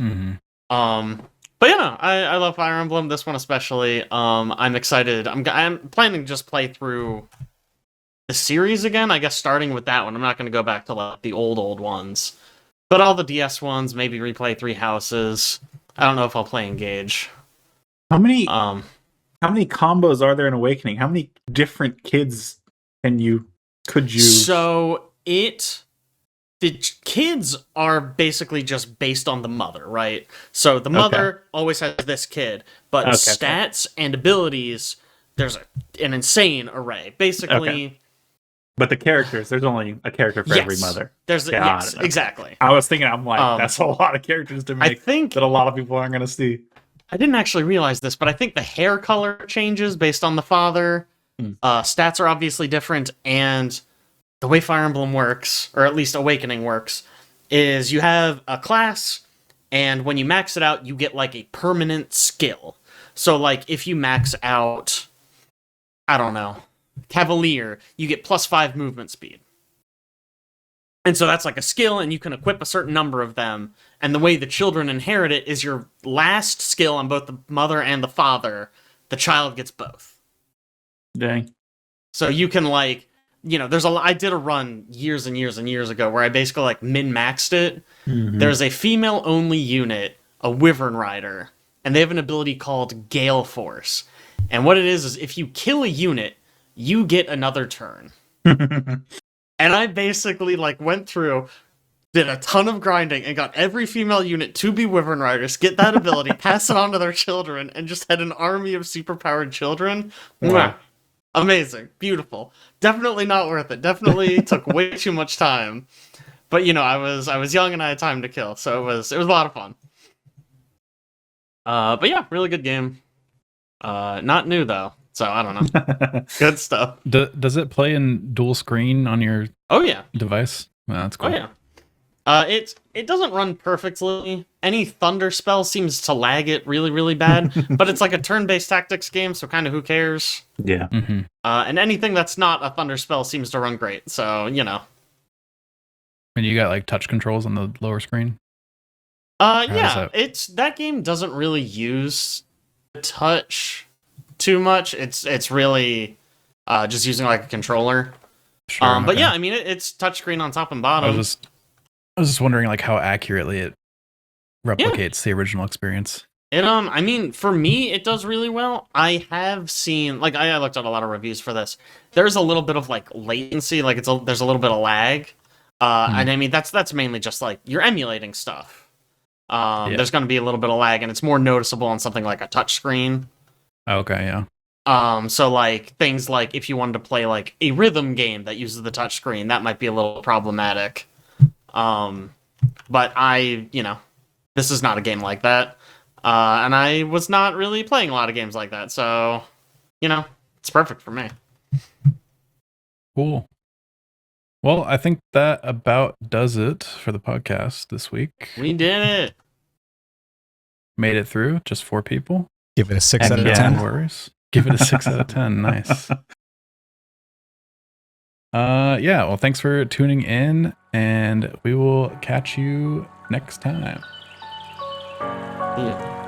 Mm-hmm. But I love Fire Emblem. This one especially. I'm excited. I'm planning to just play through the series again. I guess starting with that one. I'm not going to go back to like the old ones, but all the DS ones. Maybe replay Three Houses. I don't know if I'll play Engage. How many combos are there in Awakening? How many different kids could you? So the kids are basically just based on the mother, right? So the mother always has this kid, but stats and abilities, there's an insane array. Basically, but the characters, there's only a character for every mother. Exactly. I was thinking, I'm like, that's a lot of characters to make. I think that a lot of people aren't going to see. I didn't actually realize this, but I think the hair color changes based on the father. Stats are obviously different, and the way Fire Emblem works, or at least Awakening works, is you have a class, and when you max it out, you get like a permanent skill. So like if you max out, I don't know, Cavalier, you get +5 movement speed. And so that's like a skill, and you can equip a certain number of them. And the way the children inherit it is your last skill on both the mother and the father, the child gets both. Dang. So you can like, I did a run years and years and years ago where I basically like min-maxed it. Mhm. There's a female-only unit, a Wyvern Rider, and they have an ability called Gale Force. And what it is if you kill a unit, you get another turn. And I basically like went through, did a ton of grinding, and got every female unit to be Wyvern Riders, get that ability, pass it on to their children, and just had an army of superpowered children. Wow. Mwah. Amazing. Beautiful. Definitely not worth it. Definitely took way too much time. But I was young and I had time to kill, so it was a lot of fun. But yeah, really good game. Not new though, so I don't know. Good stuff. Does it play in dual screen on your Oh yeah. device? Well, that's cool. Oh yeah. It doesn't run perfectly. Any thunder spell seems to lag it really, really bad. But it's like a turn-based tactics game, so kind of who cares? Yeah. Mm-hmm. And anything that's not a thunder spell seems to run great. So And you got like touch controls on the lower screen? Yeah. That game doesn't really use touch too much. It's really just using like a controller. Sure. But okay. yeah, I mean it's touchscreen on top and I bottom. was just wondering like how accurately it replicates the original experience. I mean, for me, it does really well. I have seen, like, I looked at a lot of reviews for this. There's a little bit of like latency, like there's a little bit of lag. And I mean that's mainly just like you're emulating stuff. There's going to be a little bit of lag, and it's more noticeable on something like a touchscrreen. Okay, yeah. So like things like if you wanted to play like a rhythm game that uses the touchscreen, that might be a little problematic. But this is not a game like that. And I was not really playing a lot of games like that, so it's perfect for me. Cool. Well, I think that about does it for the podcast this week. We did it. Made it through, just 4 people. Give it a 6 out of No 10. worries. Give it a 6 out of 10. Nice. Yeah, well, thanks for tuning in, and we will catch you next time. Yeah.